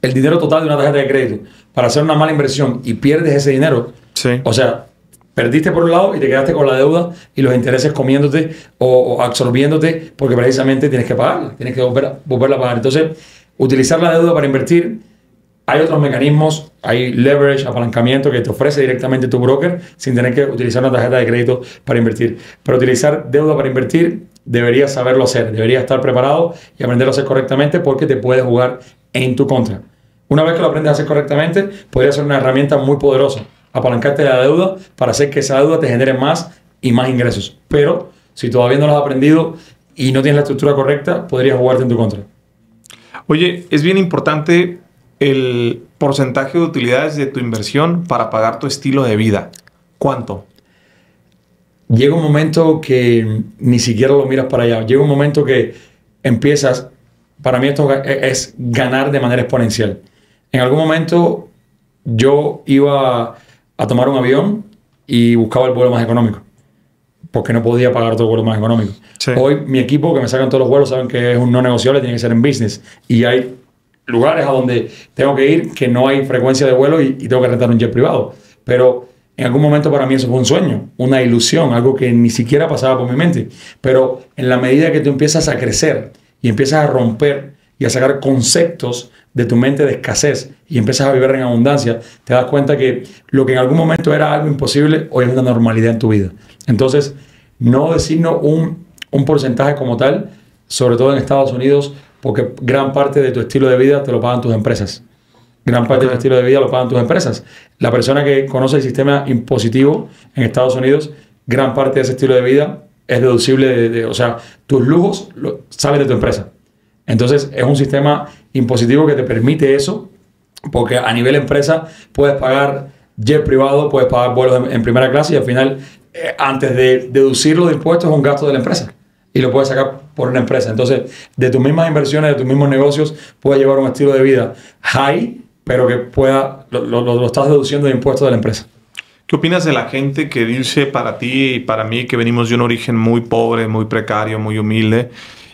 S2: el dinero total de una tarjeta de crédito para hacer una mala inversión y pierdes ese dinero,
S1: sí.
S2: O sea, perdiste por un lado y te quedaste con la deuda y los intereses comiéndote o absorbiéndote porque precisamente tienes que pagarla, tienes que volverla a pagar. Entonces, utilizar la deuda para invertir, hay otros mecanismos, hay leverage, apalancamiento que te ofrece directamente tu broker sin tener que utilizar una tarjeta de crédito para invertir. Pero utilizar deuda para invertir, deberías saberlo hacer, deberías estar preparado y aprenderlo a hacer correctamente porque te puede jugar en tu contra. Una vez que lo aprendes a hacer correctamente, podría ser una herramienta muy poderosa. Apalancarte de la deuda para hacer que esa deuda te genere más y más ingresos. Pero si todavía no lo has aprendido y no tienes la estructura correcta, podrías jugarte en tu contra.
S1: Oye, es bien importante el porcentaje de utilidades de tu inversión para pagar tu estilo de vida. ¿Cuánto?
S2: Llega un momento que ni siquiera lo miras para allá. Llega un momento que empiezas, para mí esto es ganar de manera exponencial. En algún momento yo iba a tomar un avión y buscaba el vuelo más económico porque no podía pagar todo el vuelo más económico.
S1: Sí.
S2: Hoy mi equipo que me sacan todos los vuelos saben que es un no negociable, tiene que ser en business y hay lugares a donde tengo que ir que no hay frecuencia de vuelo y tengo que rentar un jet privado, pero en algún momento para mí eso fue un sueño, una ilusión, algo que ni siquiera pasaba por mi mente, pero en la medida que tú empiezas a crecer y empiezas a romper y a sacar conceptos de tu mente de escasez y empiezas a vivir en abundancia, te das cuenta que lo que en algún momento era algo imposible, hoy es una normalidad en tu vida. Entonces, no designo un porcentaje como tal, sobre todo en Estados Unidos, porque gran parte de tu estilo de vida te lo pagan tus empresas. Gran parte de tu estilo de vida lo pagan tus empresas. La persona que conoce el sistema impositivo en Estados Unidos, gran parte de ese estilo de vida es deducible, o sea, tus lujos salen de tu empresa. Entonces, es un sistema impositivo que te permite eso, porque a nivel empresa puedes pagar jet privado, puedes pagar vuelos en primera clase y al final, antes de deducirlo de impuestos, es un gasto de la empresa y lo puedes sacar por una empresa. Entonces, de tus mismas inversiones, de tus mismos negocios, puedes llevar un estilo de vida high, pero que lo estás deduciendo de impuestos de la empresa.
S1: ¿Qué opinas de la gente que dice para ti y para mí que venimos de un origen muy pobre, muy precario, muy humilde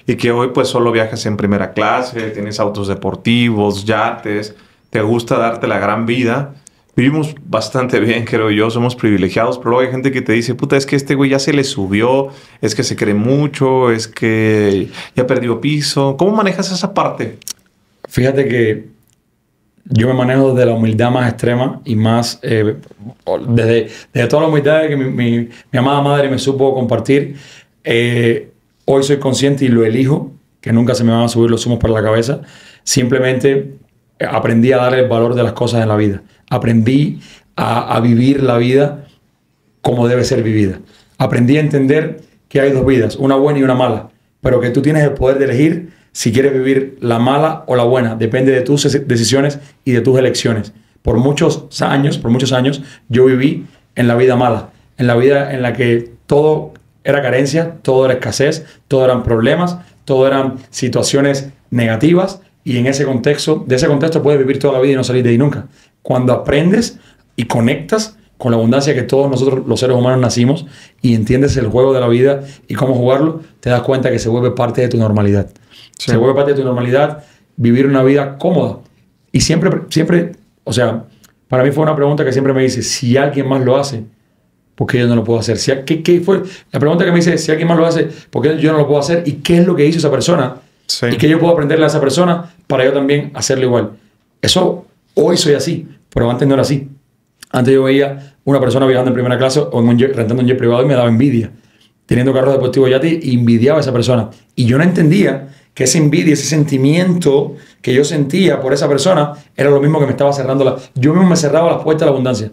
S1: y que hoy pues solo viajas en primera clase, tienes autos deportivos, yates, te gusta darte la gran vida? Vivimos bastante bien, creo yo, somos privilegiados, pero luego hay gente que te dice, puta, es que este güey ya se le subió, es que se cree mucho, es que ya perdió piso. ¿Cómo manejas esa parte?
S2: Fíjate que yo me manejo desde la humildad más extrema y más, desde toda la humildad que mi amada madre me supo compartir. Hoy soy consciente y lo elijo, que nunca se me van a subir los humos por la cabeza. Simplemente aprendí a darle el valor de las cosas en la vida. Aprendí a vivir la vida como debe ser vivida. Aprendí a entender que hay dos vidas, una buena y una mala, pero que tú tienes el poder de elegir si quieres vivir la mala o la buena. Depende de tus decisiones y de tus elecciones. Por muchos años, yo viví en la vida mala, en la vida en la que todo era carencia, todo era escasez, todo eran problemas, todo eran situaciones negativas. Y de ese contexto puedes vivir toda la vida y no salir de ahí nunca. Cuando aprendes y conectas con la abundancia que todos nosotros los seres humanos nacimos y entiendes el juego de la vida y cómo jugarlo, te das cuenta que se vuelve parte de tu normalidad. Sí. Se vuelve parte de tu normalidad vivir una vida cómoda. Y siempre, o sea, para mí fue una pregunta que siempre me dice, si alguien más lo hace, ¿por qué yo no lo puedo hacer? ¿Qué fue? La pregunta que me dice, si alguien más lo hace, ¿por qué yo no lo puedo hacer? ¿Y qué es lo que hizo esa persona
S1: Sí.
S2: Y que yo puedo aprenderle a esa persona para yo también hacerlo igual. Eso, hoy soy así, pero antes no era así. Antes yo veía una persona viajando en primera clase o en un jet, rentando un jet privado y me daba envidia. Teniendo carros deportivos yate, y envidiaba a esa persona. Y yo no entendía que esa envidia, ese sentimiento que yo sentía por esa persona era lo mismo que me estaba cerrando yo mismo me cerraba las puertas de la abundancia.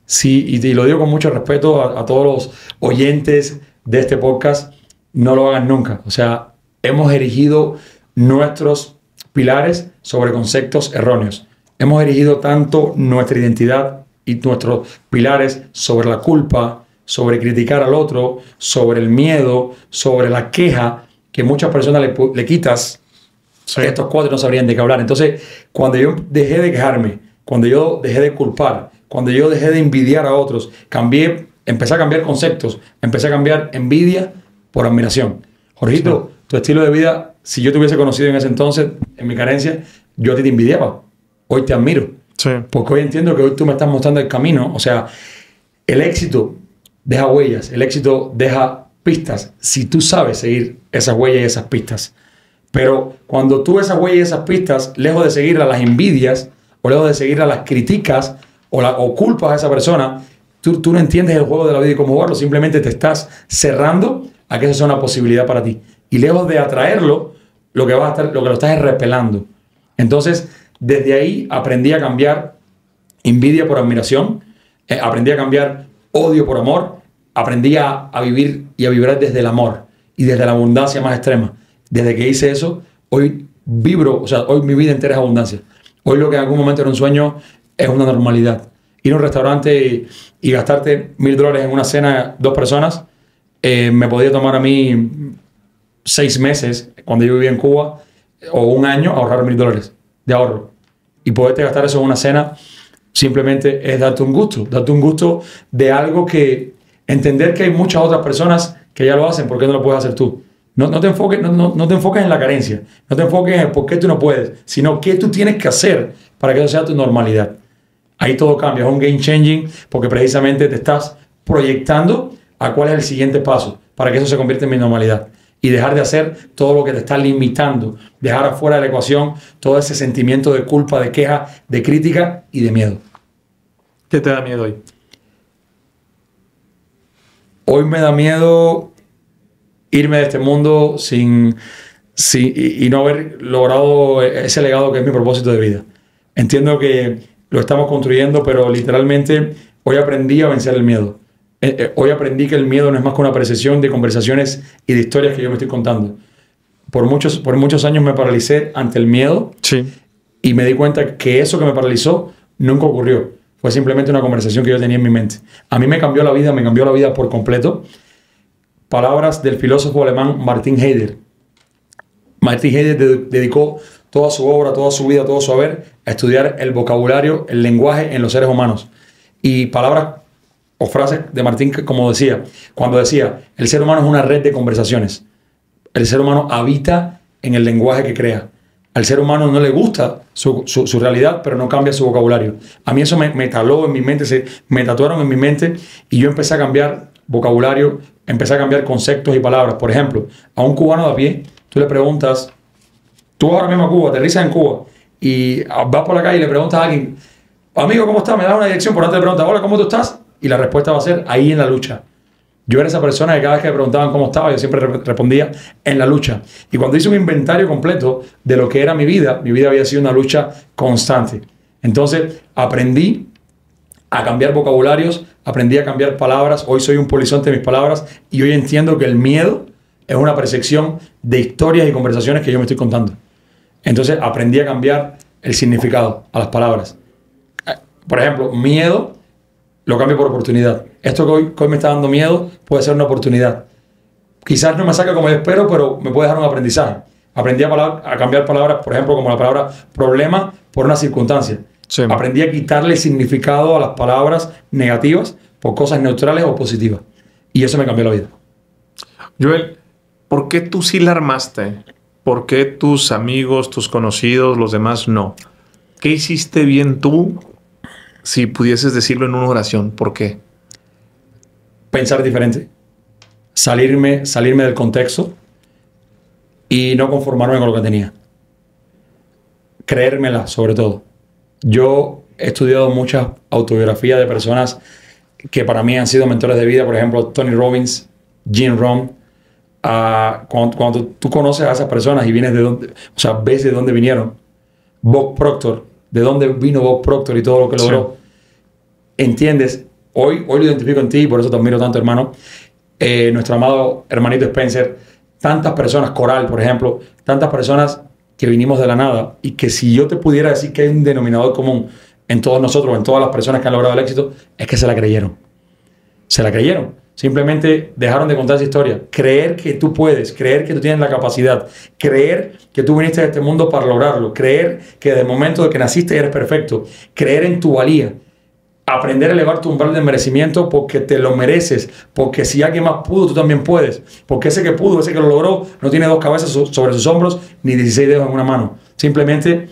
S2: Sí, y lo digo con mucho respeto a todos los oyentes de este podcast, no lo hagan nunca. O sea, hemos erigido nuestros pilares sobre conceptos erróneos. Hemos erigido tanto nuestra identidad y nuestros pilares sobre la culpa, sobre criticar al otro, sobre el miedo, sobre la queja, que muchas personas le quitas. Sí. Estos cuatro no sabrían de qué hablar. Entonces, cuando yo dejé de quejarme, cuando yo dejé de culpar, cuando yo dejé de envidiar a otros, empecé a cambiar conceptos, empecé a cambiar envidia por admiración. Jorgito, sí, tu estilo de vida, si yo te hubiese conocido en ese entonces, en mi carencia, yo a ti te envidiaba. Hoy te admiro. Sí. Porque hoy entiendo que hoy tú me estás mostrando el camino. O sea, el éxito deja huellas, el éxito deja pistas, si tú sabes seguir esas huellas y esas pistas. Pero cuando tú esas huellas y esas pistas, lejos de seguir a las envidias, o lejos de seguir a las críticas, o culpas a esa persona, tú no entiendes el juego de la vida y cómo jugarlo, simplemente te estás cerrando a que eso sea una posibilidad para ti. Y lejos de atraerlo, lo que lo estás es repelando. Entonces, desde ahí aprendí a cambiar envidia por admiración, aprendí a cambiar odio por amor, aprendí a vivir y a vibrar desde el amor y desde la abundancia más extrema. Desde que hice eso, hoy vibro, o sea, hoy mi vida entera es abundancia. Hoy lo que en algún momento era un sueño es una normalidad. Ir a un restaurante y gastarte $1,000 en una cena, 2 personas, me podía tomar a mí 6 meses, cuando yo vivía en Cuba, o un año, ahorrar $1,000 de ahorro. Y poderte gastar eso en una cena, simplemente es darte un gusto de algo que entender que hay muchas otras personas que ya lo hacen, ¿por qué no lo puedes hacer tú? No te enfoques en la carencia, no te enfoques en por qué tú no puedes, sino qué tú tienes que hacer para que eso sea tu normalidad. Ahí todo cambia, es un game changing, porque precisamente te estás proyectando a cuál es el siguiente paso para que eso se convierta en mi normalidad. Y dejar de hacer todo lo que te está limitando, dejar afuera de la ecuación todo ese sentimiento de culpa, de queja, de crítica y de miedo.
S1: ¿Qué te da miedo hoy?
S2: Hoy me da miedo irme de este mundo y no haber logrado ese legado que es mi propósito de vida. Entiendo que lo estamos construyendo, pero literalmente hoy aprendí a vencer el miedo. Hoy aprendí que el miedo no es más que una percepción de conversaciones y de historias que yo me estoy contando. Por muchos años me paralicé ante el miedo. Sí. Y me di cuenta que eso que me paralizó nunca ocurrió. Fue simplemente una conversación que yo tenía en mi mente. A mí me cambió la vida por completo. Palabras del filósofo alemán Martin Heidegger. Martin Heidegger dedicó toda su obra, toda su vida, todo su haber a estudiar el vocabulario, el lenguaje en los seres humanos. Y palabras o frases de Martín, cuando decía, el ser humano es una red de conversaciones. El ser humano habita en el lenguaje que crea. Al ser humano no le gusta su realidad, pero no cambia su vocabulario. A mí eso me taló en mi mente, me tatuaron en mi mente, y yo empecé a cambiar vocabulario, empecé a cambiar conceptos y palabras. Por ejemplo, a un cubano de a pie, tú le preguntas, tú ahora mismo a Cuba, aterrizas en Cuba, y vas por la calle y le preguntas a alguien, amigo, ¿cómo estás? Me das una dirección, por antes le preguntas, hola, ¿cómo tú estás? Y la respuesta va a ser, ahí en la lucha. Yo era esa persona que cada vez que me preguntaban cómo estaba, yo siempre respondía, en la lucha. Y cuando hice un inventario completo de lo que era mi vida había sido una lucha constante. Entonces aprendí a cambiar vocabularios, aprendí a cambiar palabras. Hoy soy un polizonte de mis palabras, y hoy entiendo que el miedo es una percepción de historias y conversaciones que yo me estoy contando. Entonces aprendí a cambiar el significado a las palabras. Por ejemplo, miedo lo cambio por oportunidad. Esto que hoy me está dando miedo puede ser una oportunidad. Quizás no me saque como yo espero, pero me puede dejar un aprendizaje. Aprendí a cambiar palabras, por ejemplo, como la palabra problema por una circunstancia. Sí. Aprendí a quitarle significado a las palabras negativas por cosas neutrales o positivas. Y eso me cambió la vida.
S1: Joel, ¿por qué tú sí la armaste? ¿Por qué tus amigos, tus conocidos, los demás no? ¿Qué hiciste bien tú? Si pudieses decirlo en una oración, ¿por qué?
S2: Pensar diferente. Salirme del contexto. y no conformarme con lo que tenía. Creérmela, sobre todo. Yo he estudiado muchas autobiografías de personas que para mí han sido mentores de vida. Por ejemplo, Tony Robbins, Jim Rohn. Cuando tú conoces a esas personas y vienes de dónde, o sea, ves de dónde vinieron. Bob Proctor, de dónde vino Bob Proctor y todo lo que logró. ¿Entiendes? Hoy lo identifico en ti y por eso te admiro tanto, hermano. Nuestro amado hermanito Spencer. Tantas personas, Coral, por ejemplo. Tantas personas que vinimos de la nada y que si yo te pudiera decir que hay un denominador común en todos nosotros, en todas las personas que han logrado el éxito, es que se la creyeron. Se la creyeron. Simplemente dejaron de contar esa historia. Creer que tú puedes, creer que tú tienes la capacidad, creer que tú viniste a este mundo para lograrlo, creer que desde el momento de que naciste eres perfecto, creer en tu valía, aprender a elevar tu umbral de merecimiento porque te lo mereces, porque si alguien más pudo, tú también puedes, porque ese que pudo, ese que lo logró, no tiene 2 cabezas sobre sus hombros ni 16 dedos en una mano. Simplemente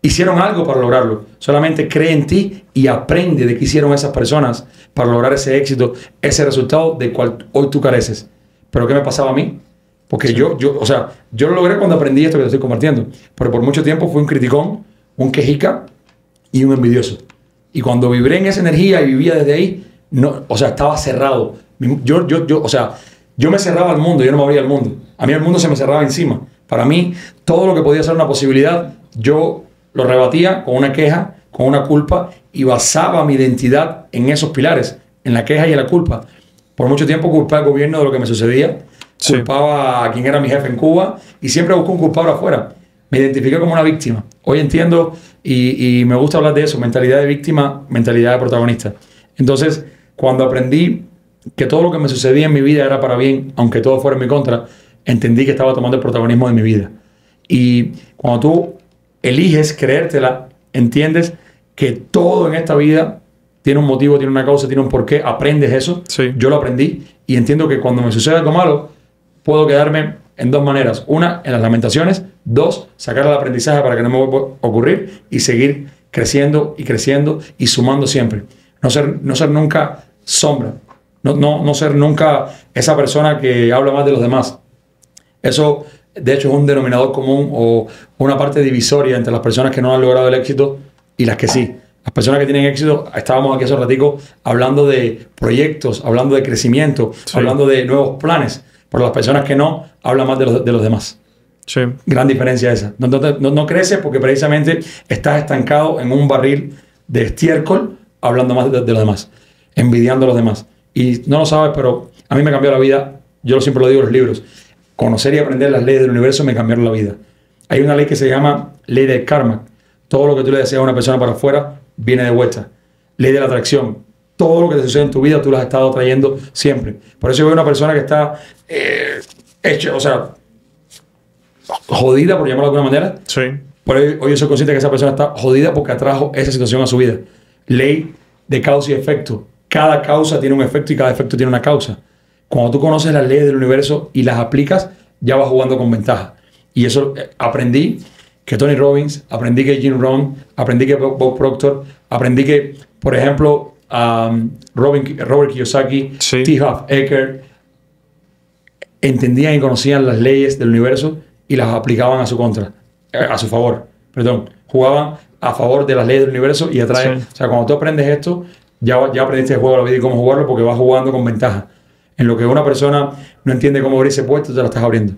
S2: hicieron algo para lograrlo. Solamente cree en ti y aprende de qué hicieron esas personas para lograr ese éxito, ese resultado del cual hoy tú careces. ¿Pero qué me pasaba a mí? Porque yo lo logré cuando aprendí esto que te estoy compartiendo. Pero por mucho tiempo fui un criticón, un quejica y un envidioso. Y cuando vibré en esa energía y vivía desde ahí, estaba cerrado. Yo me cerraba al mundo, yo no me abría al mundo. A mí el mundo se me cerraba encima. Para mí, todo lo que podía ser una posibilidad, yo lo rebatía con una queja, con una culpa y basaba mi identidad en esos pilares, en la queja y en la culpa. Por mucho tiempo culpé al gobierno de lo que me sucedía, culpaba a quien era mi jefe en Cuba y siempre busqué un culpable afuera. Me identifiqué como una víctima. Hoy entiendo y me gusta hablar de eso, mentalidad de víctima, mentalidad de protagonista. Entonces, cuando aprendí que todo lo que me sucedía en mi vida era para bien, aunque todo fuera en mi contra, entendí que estaba tomando el protagonismo de mi vida. Y cuando tú eliges creértela, entiendes que todo en esta vida tiene un motivo, tiene una causa, tiene un porqué, aprendes eso. Sí. Yo lo aprendí y entiendo que cuando me sucede algo malo, puedo quedarme en 2 maneras. Una, en las lamentaciones. 2, sacar el aprendizaje para que no me vuelva a ocurrir y seguir creciendo y sumando siempre. No ser nunca sombra. No ser nunca esa persona que habla más de los demás. Eso, de hecho, es un denominador común o una parte divisoria entre las personas que no han logrado el éxito y las que sí. Las personas que tienen éxito, estábamos aquí hace un ratico hablando de proyectos, hablando de crecimiento, hablando de nuevos planes. Pero las personas que no, hablan más de los demás. Sí. Gran diferencia esa. No creces porque precisamente estás estancado en un barril de estiércol hablando más de los demás, envidiando a los demás. Y no lo sabes, pero a mí me cambió la vida. Yo siempre lo digo en los libros. Conocer y aprender las leyes del universo me cambiaron la vida. Hay una ley que se llama ley del karma. Todo lo que tú le deseas a una persona para afuera viene de vuelta. Ley de la atracción. Todo lo que te sucede en tu vida tú lo has estado atrayendo siempre. Por eso yo veo una persona que está jodida, por llamarlo de alguna manera. Sí. Por hoy yo soy consciente de que esa persona está jodida porque atrajo esa situación a su vida. Ley de causa y efecto. Cada causa tiene un efecto y cada efecto tiene una causa. Cuando tú conoces las leyes del universo y las aplicas, ya vas jugando con ventaja. Y eso aprendí que Tony Robbins, aprendí que Jim Rohn, aprendí que Bob Proctor, aprendí que, por ejemplo, Robert Kiyosaki, T. Harv Eker, entendían y conocían las leyes del universo y las aplicaban a su favor. Jugaban a favor de las leyes del universo y atraen. Sí. O sea, cuando tú aprendes esto, ya aprendiste el juego de la vida y cómo jugarlo porque vas jugando con ventaja. En lo que una persona no entiende cómo abrirse puertas, tú te la estás abriendo.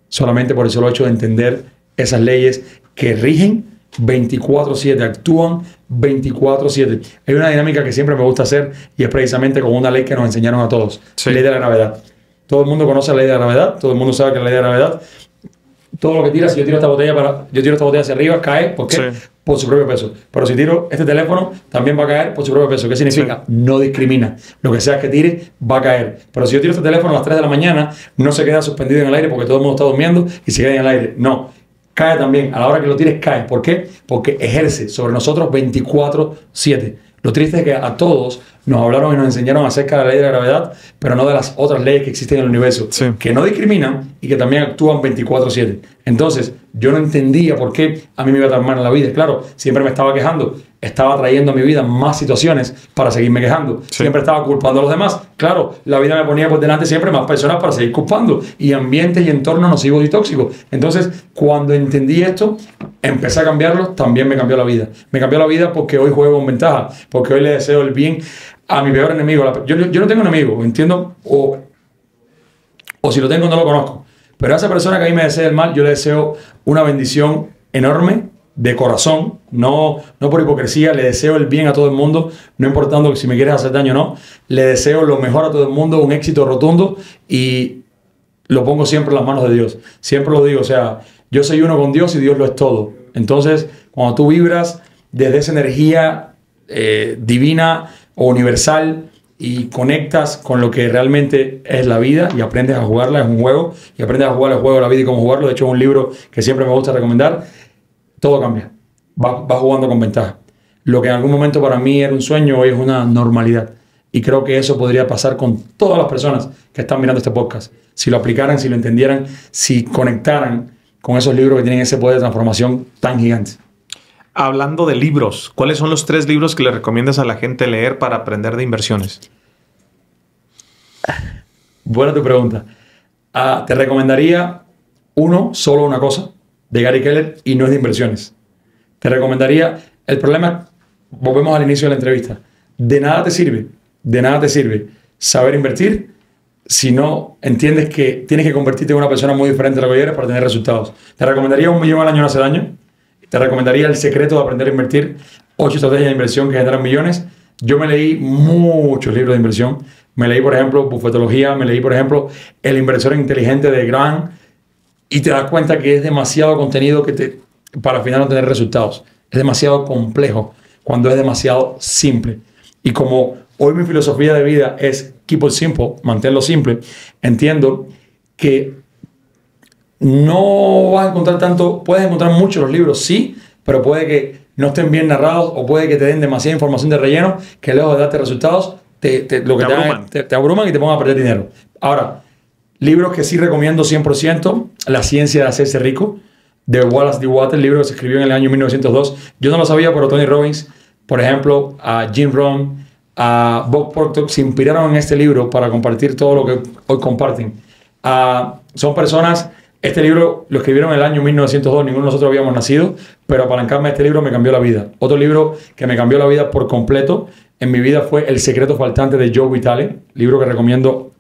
S2: Solamente por el solo hecho de entender esas leyes que rigen 24/7, actúan 24/7. Hay una dinámica que siempre me gusta hacer y es precisamente con una ley que nos enseñaron a todos. Sí. Ley de la gravedad. Todo el mundo conoce la ley de la gravedad, todo el mundo sabe que la ley de la gravedad, todo lo que tira, si yo tiro esta botella hacia arriba, cae. ¿Por qué? Sí. Por su propio peso. Pero si tiro este teléfono, también va a caer por su propio peso. ¿Qué significa? Sí. No discrimina. Lo que sea que tire, va a caer. Pero si yo tiro este teléfono a las 3 de la mañana, no se queda suspendido en el aire porque todo el mundo está durmiendo y se queda en el aire. No. Cae también. A la hora que lo tires, cae. ¿Por qué? Porque ejerce sobre nosotros 24/7. Lo triste es que a todos nos hablaron y nos enseñaron acerca de la ley de la gravedad, pero no de las otras leyes que existen en el universo, sí, que no discriminan y que también actúan 24/7. Entonces, yo no entendía por qué a mí me iba tan mal en la vida. Claro, siempre me estaba quejando. estaba trayendo a mi vida más situaciones para seguirme quejando.
S1: Sí.
S2: Siempre estaba culpando a los demás. Claro, la vida me ponía por delante siempre más personas para seguir culpando y ambientes y entornos nocivos y tóxicos. Entonces, cuando entendí esto, empecé a cambiarlo, también me cambió la vida. Me cambió la vida porque hoy juego con ventaja, porque hoy le deseo el bien a mi peor enemigo. Yo no tengo enemigo, entiendo, o si lo tengo no lo conozco. Pero a esa persona que a mí me desea el mal, yo le deseo una bendición enorme, de corazón, no por hipocresía. Le deseo el bien a todo el mundo, no importando si me quieres hacer daño o no. Le deseo lo mejor a todo el mundo, un éxito rotundo, y lo pongo siempre en las manos de Dios. Siempre lo digo, o sea, yo soy uno con Dios y Dios lo es todo. Entonces, cuando tú vibras desde esa energía divina o universal y conectas con lo que realmente es la vida y aprendes a jugarla, es un juego, y aprendes a jugar el juego de la vida y cómo jugarlo. De hecho, es un libro que siempre me gusta recomendar. Todo cambia. Va jugando con ventaja. Lo que en algún momento para mí era un sueño, hoy es una normalidad. Y creo que eso podría pasar con todas las personas que están mirando este podcast. Si lo aplicaran, si lo entendieran, si conectaran con esos libros que tienen ese poder de transformación tan gigante.
S1: Hablando de libros, ¿cuáles son los 3 libros que le recomiendas a la gente leer para aprender de inversiones?
S2: Buena tu pregunta. Te recomendaría solo una cosa, de Gary Keller, y no es de inversiones. Te recomendaría, el problema, volvemos al inicio de la entrevista, de nada te sirve saber invertir si no entiendes que tienes que convertirte en una persona muy diferente de lo que eres para tener resultados. Te recomendaría 1 millón al año no hace daño. Te recomendaría El secreto de aprender a invertir, 8 estrategias de inversión que generan millones. Yo me leí muchos libros de inversión. Me leí, por ejemplo, Bufetología, me leí, por ejemplo, El inversor inteligente de Graham, y te das cuenta que es demasiado contenido para al final no tener resultados. Es demasiado complejo cuando es demasiado simple. Y como hoy mi filosofía de vida es keep it simple, manténlo simple, entiendo que no vas a encontrar tanto, puedes encontrar muchos los libros, sí, pero puede que no estén bien narrados o puede que te den demasiada información de relleno que lejos de darte resultados, te abruman y te pongan a perder dinero. Ahora, libros que sí recomiendo 100%, La ciencia de hacerse rico, de Wallace D. Wattles, el libro que se escribió en el año 1902. Yo no lo sabía, pero Tony Robbins, por ejemplo, a Jim Rohn, a Bob Proctor, se inspiraron en este libro para compartir todo lo que hoy comparten. Son personas, este libro lo escribieron en el año 1902, ninguno de nosotros habíamos nacido, pero apalancarme a este libro me cambió la vida. Otro libro que me cambió la vida por completo en mi vida fue El secreto faltante de Joe Vitale, libro que recomiendo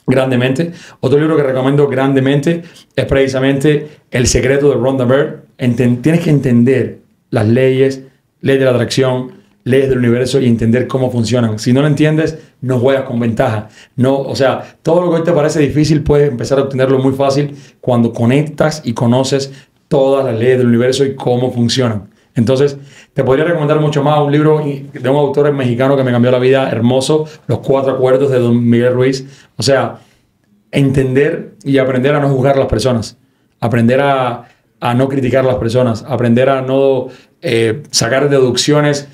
S2: grandemente. Otro libro que recomiendo grandemente es precisamente El secreto de Rhonda Byrne. Tienes que entender las leyes de la atracción, leyes del universo y entender cómo funcionan. Si no lo entiendes, no juegas con ventaja. O sea, todo lo que hoy te parece difícil puedes empezar a obtenerlo muy fácil cuando conectas y conoces todas las leyes del universo y cómo funcionan. Entonces, te podría recomendar mucho más un libro de un autor mexicano que me cambió la vida, hermoso, Los 4 acuerdos de Don Miguel Ruiz. O sea, entender y aprender a no juzgar a las personas, aprender a no criticar a las personas, aprender a no sacar deducciones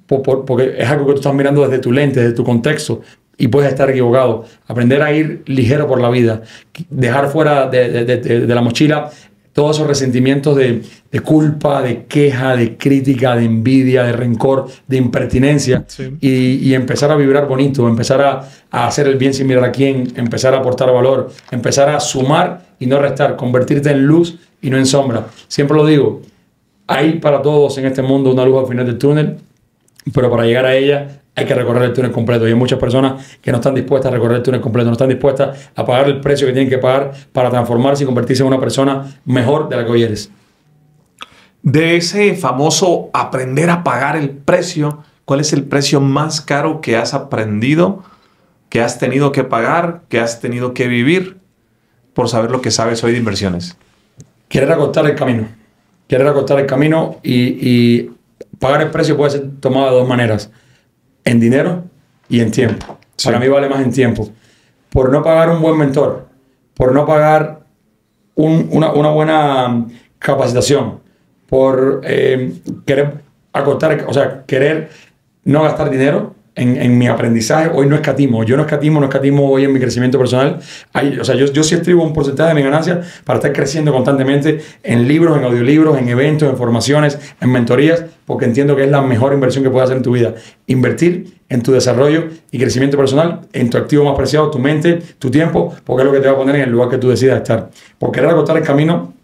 S2: porque es algo que tú estás mirando desde tu lente, desde tu contexto, y puedes estar equivocado. Aprender a ir ligero por la vida, dejar fuera de la mochila todos esos resentimientos de culpa, de queja, de crítica, de envidia, de rencor, de impertinencia, sí. y empezar a vibrar bonito, empezar a hacer el bien sin mirar a quién, empezar a aportar valor, empezar a sumar y no restar, convertirte en luz y no en sombra. Siempre lo digo, hay para todos en este mundo una luz al final del túnel, pero para llegar a ella hay que recorrer el túnel completo. Y hay muchas personas que no están dispuestas a recorrer el túnel completo, no están dispuestas a pagar el precio que tienen que pagar para transformarse y convertirse en una persona mejor de la que hoy eres.
S1: De ese famoso aprender a pagar el precio, ¿cuál es el precio más caro que has aprendido, que has tenido que pagar, que has tenido que vivir por saber lo que sabes hoy de inversiones?
S2: Querer acortar el camino. Querer acortar el camino y pagar el precio puede ser tomado de 2 maneras. En dinero y en tiempo. Sí. Para mí vale más en tiempo. Por no pagar un buen mentor, por no pagar una buena capacitación, por querer acortar, o sea, querer no gastar dinero, en mi aprendizaje, hoy no escatimo. Yo no escatimo hoy en mi crecimiento personal. O sea, yo sí estribo un porcentaje de mi ganancia para estar creciendo constantemente en libros, en audiolibros, en eventos, en formaciones, en mentorías, porque entiendo que es la mejor inversión que puedes hacer en tu vida. Invertir en tu desarrollo y crecimiento personal, en tu activo más preciado, tu mente, tu tiempo, porque es lo que te va a poner en el lugar que tú decidas estar. Por querer acortar el camino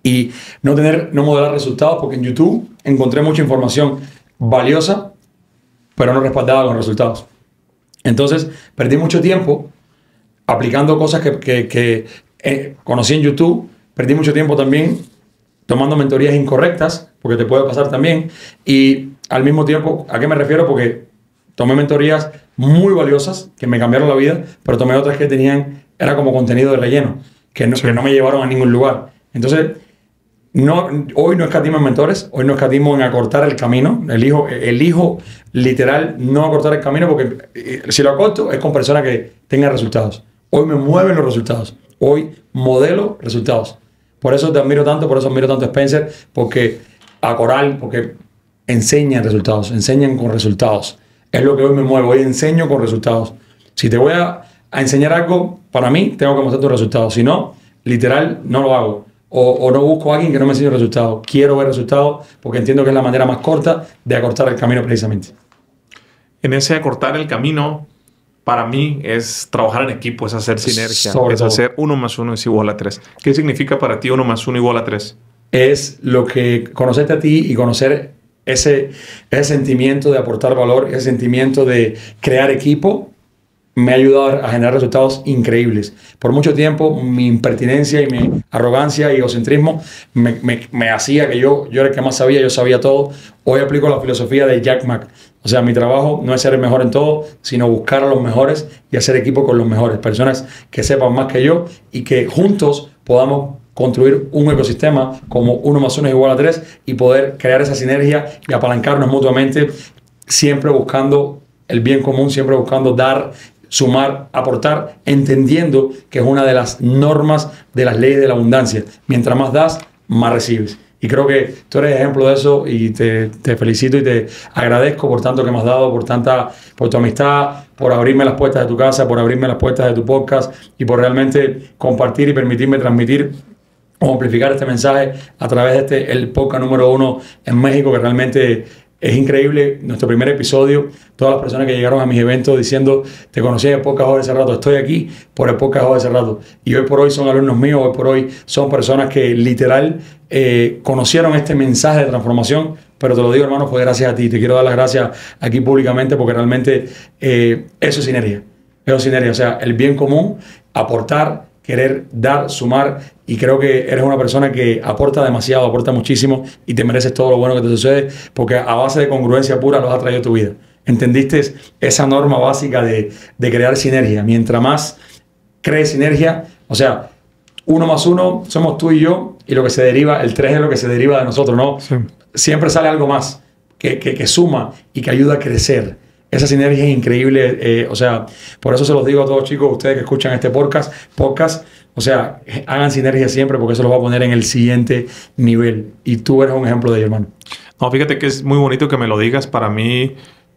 S2: y no modelar resultados, porque en YouTube encontré mucha información valiosa, pero no respaldada con resultados. Entonces, perdí mucho tiempo aplicando cosas que conocí en YouTube. Perdí mucho tiempo también tomando mentorías incorrectas, porque te puede pasar también. Y al mismo tiempo, ¿a qué me refiero? Porque tomé mentorías muy valiosas que me cambiaron la vida, pero tomé otras que era como contenido de relleno, que no me llevaron a ningún lugar. Entonces, hoy no escatimo en mentores, hoy no escatimo en acortar el camino. Elijo literal no acortar el camino, porque si lo acorto es con personas que tengan resultados. Hoy me mueven los resultados. Hoy modelo resultados. Por eso te admiro tanto, por eso admiro tanto a Spencer, porque a Coral, porque enseñan resultados, enseñan con resultados. Es lo que hoy me mueve, hoy enseño con resultados. Si te voy a enseñar algo, para mí, tengo que mostrar tus resultados. Si no, literal, no lo hago. O no busco a alguien que no me enseñe resultados. Quiero ver resultados porque entiendo que es la manera más corta de acortar el camino precisamente.
S1: En ese acortar el camino, para mí es trabajar en equipo, es hacer sinergia, es hacer 1 más 1 es igual a 3. ¿Qué significa para ti 1 más 1 igual a 3?
S2: Es lo que conocerte a ti y conocer ese sentimiento de aportar valor, ese sentimiento de crear equipo, me ha ayudado a generar resultados increíbles. Por mucho tiempo, mi impertinencia y mi arrogancia y egocentrismo me hacía que yo era el que más sabía, yo sabía todo. Hoy aplico la filosofía de Jack Ma. O sea, mi trabajo no es ser el mejor en todo, sino buscar a los mejores y hacer equipo con los mejores. Personas que sepan más que yo y que juntos podamos construir un ecosistema como 1 más 1 es igual a 3 y poder crear esa sinergia y apalancarnos mutuamente, siempre buscando el bien común, siempre buscando dar, sumar, aportar, entendiendo que es una de las normas de las leyes de la abundancia. Mientras más das, más recibes. Y creo que tú eres ejemplo de eso y te felicito y te agradezco por tanto que me has dado, por tu amistad, por abrirme las puertas de tu casa, por abrirme las puertas de tu podcast y por realmente compartir y permitirme transmitir o amplificar este mensaje a través de el podcast número 1 en México, que realmente es increíble. Nuestro primer episodio, todas las personas que llegaron a mis eventos diciendo, te conocí en el podcast Joven Cerrato, estoy aquí por el podcast Joven Cerrato. Y hoy por hoy son alumnos míos, hoy por hoy son personas que literal conocieron este mensaje de transformación. Pero te lo digo, hermano, pues gracias a ti. Te quiero dar las gracias aquí públicamente porque realmente eso es sinergia. Eso es sinergia, o sea, el bien común, aportar, querer dar, sumar, y creo que eres una persona que aporta demasiado, aporta muchísimo y te mereces todo lo bueno que te sucede porque a base de congruencia pura lo has traído a tu vida. ¿Entendiste esa norma básica de crear sinergia? Mientras más crees sinergia, o sea, 1 más 1 somos tú y yo y lo que se deriva, el 3 es lo que se deriva de nosotros, ¿no? Sí. Siempre sale algo más que suma y que ayuda a crecer. Esa sinergia es increíble, o sea, por eso se los digo a todos, chicos, ustedes que escuchan este podcast, o sea, hagan sinergia siempre porque eso los va a poner en el siguiente nivel. Y tú eres un ejemplo de ello, hermano.
S1: No, fíjate que es muy bonito que me lo digas. Para mí,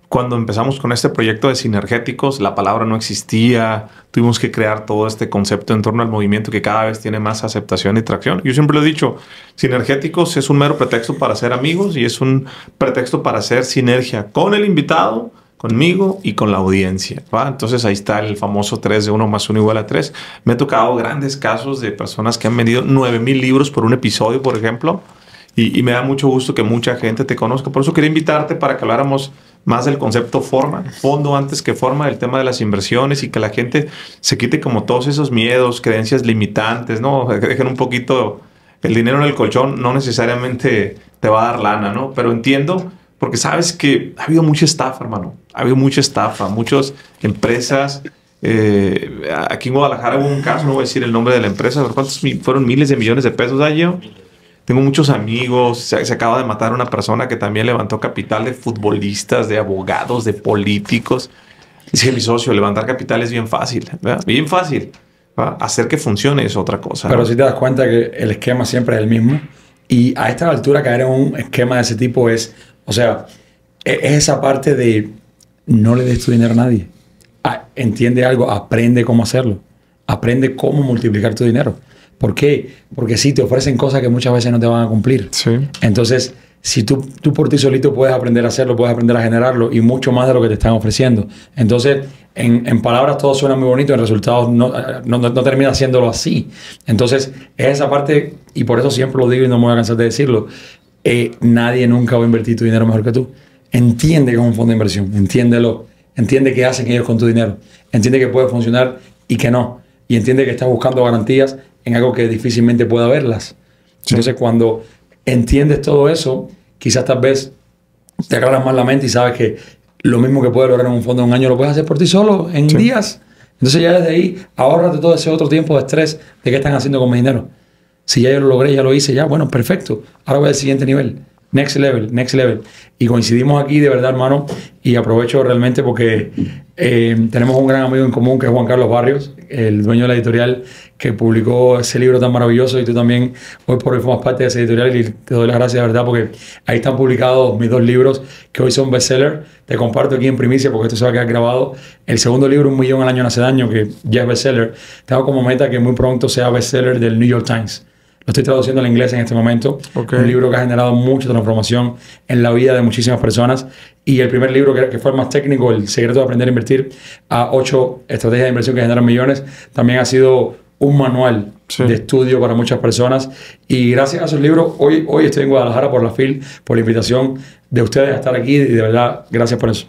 S1: cuando empezamos con este proyecto de Sinergéticos, la palabra no existía. Tuvimos que crear todo este concepto en torno al movimiento que cada vez tiene más aceptación y tracción. Yo siempre lo he dicho, Sinergéticos es un mero pretexto para ser amigos y es un pretexto para hacer sinergia con el invitado, conmigo y con la audiencia, ¿va? Entonces ahí está el famoso 3 de 1 más 1 igual a 3. Me he tocado grandes casos de personas que han vendido 9,000 libros por un episodio, por ejemplo, y me da mucho gusto que mucha gente te conozca. Por eso quería invitarte para que habláramos más del concepto fondo antes que forma, del tema de las inversiones y que la gente se quite como todos esos miedos, creencias limitantes, ¿no? Que dejen un poquito el dinero en el colchón, no necesariamente te va a dar lana, ¿no? Pero entiendo. Porque sabes que ha habido mucha estafa, hermano. Ha habido mucha estafa. Muchas empresas. Aquí en Guadalajara hubo un caso, no voy a decir el nombre de la empresa, pero ¿cuántos fueron miles de millones de pesos allí? Tengo muchos amigos. Se acaba de matar una persona que también levantó capital de futbolistas, de abogados, de políticos. Dice mi socio, levantar capital es bien fácil, ¿verdad? Bien fácil. ¿Va? Hacer que funcione es otra cosa.
S2: Pero
S1: ¿no?
S2: si te das cuenta que el esquema siempre es el mismo. Y a esta altura caer en un esquema de ese tipo es... O sea, es esa parte de no le des tu dinero a nadie. Entiende algo, aprende cómo hacerlo. Aprende cómo multiplicar tu dinero. ¿Por qué? Porque sí, te ofrecen cosas que muchas veces no te van a cumplir.
S1: Sí.
S2: Entonces, si tú por ti solito puedes aprender a hacerlo, puedes aprender a generarlo y mucho más de lo que te están ofreciendo. Entonces, en palabras todo suena muy bonito, en resultados no termina haciéndolo así. Entonces, es esa parte, y por eso siempre lo digo y no me voy a cansar de decirlo, nadie nunca va a invertir tu dinero mejor que tú. Entiende que es un fondo de inversión, entiéndelo. Entiende qué hacen ellos con tu dinero. Entiende que puede funcionar y que no. Y entiende que estás buscando garantías en algo que difícilmente pueda verlas. Sí. Entonces, cuando entiendes todo eso, quizás tal vez te aclaras más la mente y sabes que lo mismo que puedes lograr en un fondo en un año lo puedes hacer por ti solo en días. Entonces ya desde ahí, ahórrate todo ese otro tiempo de estrés de qué están haciendo con mi dinero. Si ya yo lo logré, ya lo hice, ya, bueno, perfecto. Ahora voy al siguiente nivel. Next level, next level. Y coincidimos aquí de verdad, hermano, y aprovecho realmente porque tenemos un gran amigo en común que es Juan Carlos Barrios, el dueño de la editorial que publicó ese libro tan maravilloso, y tú también hoy por hoy formas parte de esa editorial y te doy las gracias de verdad porque ahí están publicados mis 2 libros que hoy son bestseller. Te comparto aquí en primicia porque esto se va a quedar grabado. El segundo libro, 1 millón al año no hace daño, que ya es bestseller. Tengo como meta que muy pronto sea bestseller del New York Times. Lo estoy traduciendo al inglés en este momento. Okay. Un libro que ha generado mucha transformación en la vida de muchísimas personas. Y el primer libro, que fue el más técnico, El secreto de aprender a invertir a 8 estrategias de inversión que generan millones, también ha sido un manual de estudio para muchas personas. Y gracias a esos libros, hoy estoy en Guadalajara por la FIL, por la invitación de ustedes a estar aquí. Y de verdad, gracias por eso.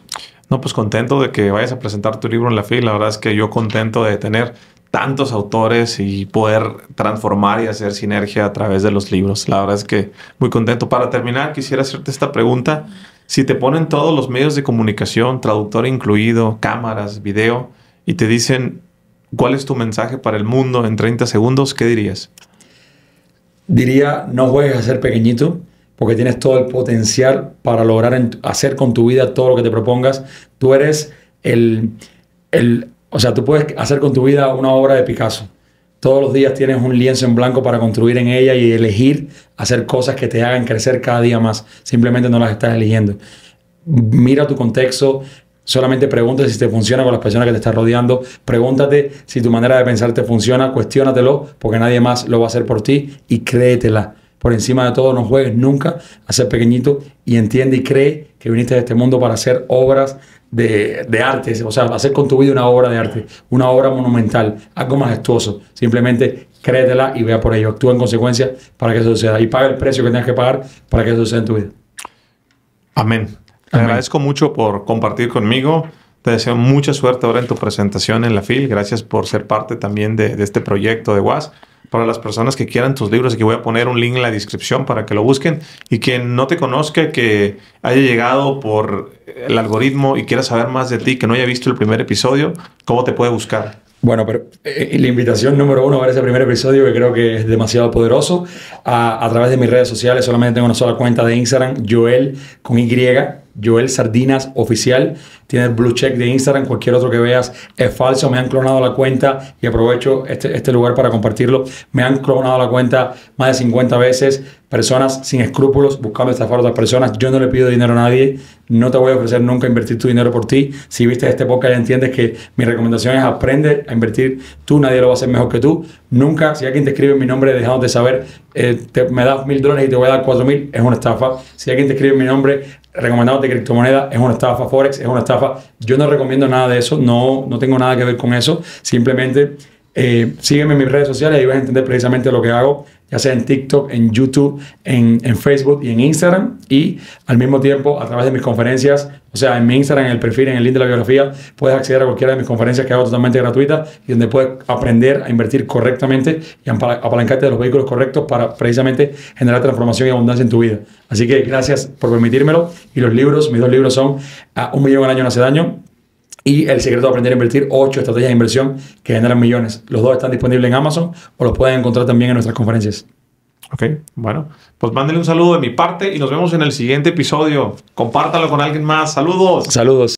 S1: No, pues contento de que vayas a presentar tu libro en la FIL. La verdad es que yo contento de tener tantos autores y poder transformar y hacer sinergia a través de los libros. La verdad es que muy contento. Para terminar, quisiera hacerte esta pregunta. Si te ponen todos los medios de comunicación, traductor incluido, cámaras, video, y te dicen, ¿cuál es tu mensaje para el mundo en 30 segundos? ¿Qué dirías?
S2: Diría, no juegues a ser pequeñito, porque tienes todo el potencial para lograr hacer con tu vida todo lo que te propongas. Tú eres o sea, tú puedes hacer con tu vida una obra de Picasso. Todos los días tienes un lienzo en blanco para construir en ella y elegir hacer cosas que te hagan crecer cada día más. Simplemente no las estás eligiendo. Mira tu contexto. Solamente pregúntate si te funciona con las personas que te están rodeando. Pregúntate si tu manera de pensar te funciona. Cuestiónatelo, porque nadie más lo va a hacer por ti, y créetela. Por encima de todo, no juegues nunca a ser pequeñito, y entiende y cree que viniste de este mundo para hacer obras de arte, o sea, hacer con tu vida una obra de arte, una obra monumental, algo majestuoso. Simplemente créetela y vea por ello. Actúa en consecuencia para que eso suceda y paga el precio que tengas que pagar para que eso suceda en tu vida.
S1: Amén. Te agradezco mucho por compartir conmigo. Te deseo mucha suerte ahora en tu presentación en la FIL. Gracias por ser parte también de este proyecto de WAS. Para las personas que quieran tus libros, aquí voy a poner un link en la descripción para que lo busquen. Y quien no te conozca, que haya llegado por el algoritmo y quiera saber más de ti, que no haya visto el primer episodio, ¿cómo te puede buscar?
S2: Bueno, pero la invitación número 1 a ver ese primer episodio, que creo que es demasiado poderoso, a través de mis redes sociales. Solamente tengo una sola cuenta de Instagram, Joel con Y, Joel Sardinas Oficial. Tiene el blue check de Instagram. Cualquier otro que veas es falso. Me han clonado la cuenta, y aprovecho este lugar para compartirlo. Me han clonado la cuenta más de 50 veces. Personas sin escrúpulos buscando estafar a otras personas. Yo no le pido dinero a nadie. No te voy a ofrecer nunca invertir tu dinero por ti. Si viste este podcast, ya entiendes que mi recomendación es aprende a invertir tú. Nadie lo va a hacer mejor que tú. Nunca, si alguien te escribe mi nombre dejándote saber, me das $1,000 y te voy a dar 4,000, es una estafa. Si alguien te escribe mi nombre recomendándote criptomonedas, es una estafa. Forex es una estafa. Yo no recomiendo nada de eso. No tengo nada que ver con eso. Simplemente sígueme en mis redes sociales y vas a entender precisamente lo que hago, ya sea en TikTok, en YouTube, en Facebook y en Instagram. Y al mismo tiempo, a través de mis conferencias, o sea, en mi Instagram, en el perfil, en el link de la biografía, puedes acceder a cualquiera de mis conferencias que hago totalmente gratuitas y donde puedes aprender a invertir correctamente y apalancarte de los vehículos correctos para precisamente generar transformación y abundancia en tu vida. Así que gracias por permitírmelo. Y los libros, mis 2 libros son 1 millón al año no hace daño y El secreto de aprender a invertir, 8 estrategias de inversión que generan millones. Los 2 están disponibles en Amazon o los pueden encontrar también en nuestras conferencias.
S1: Ok, bueno, pues mándenle un saludo de mi parte y nos vemos en el siguiente episodio. Compártalo con alguien más. Saludos.
S2: Saludos.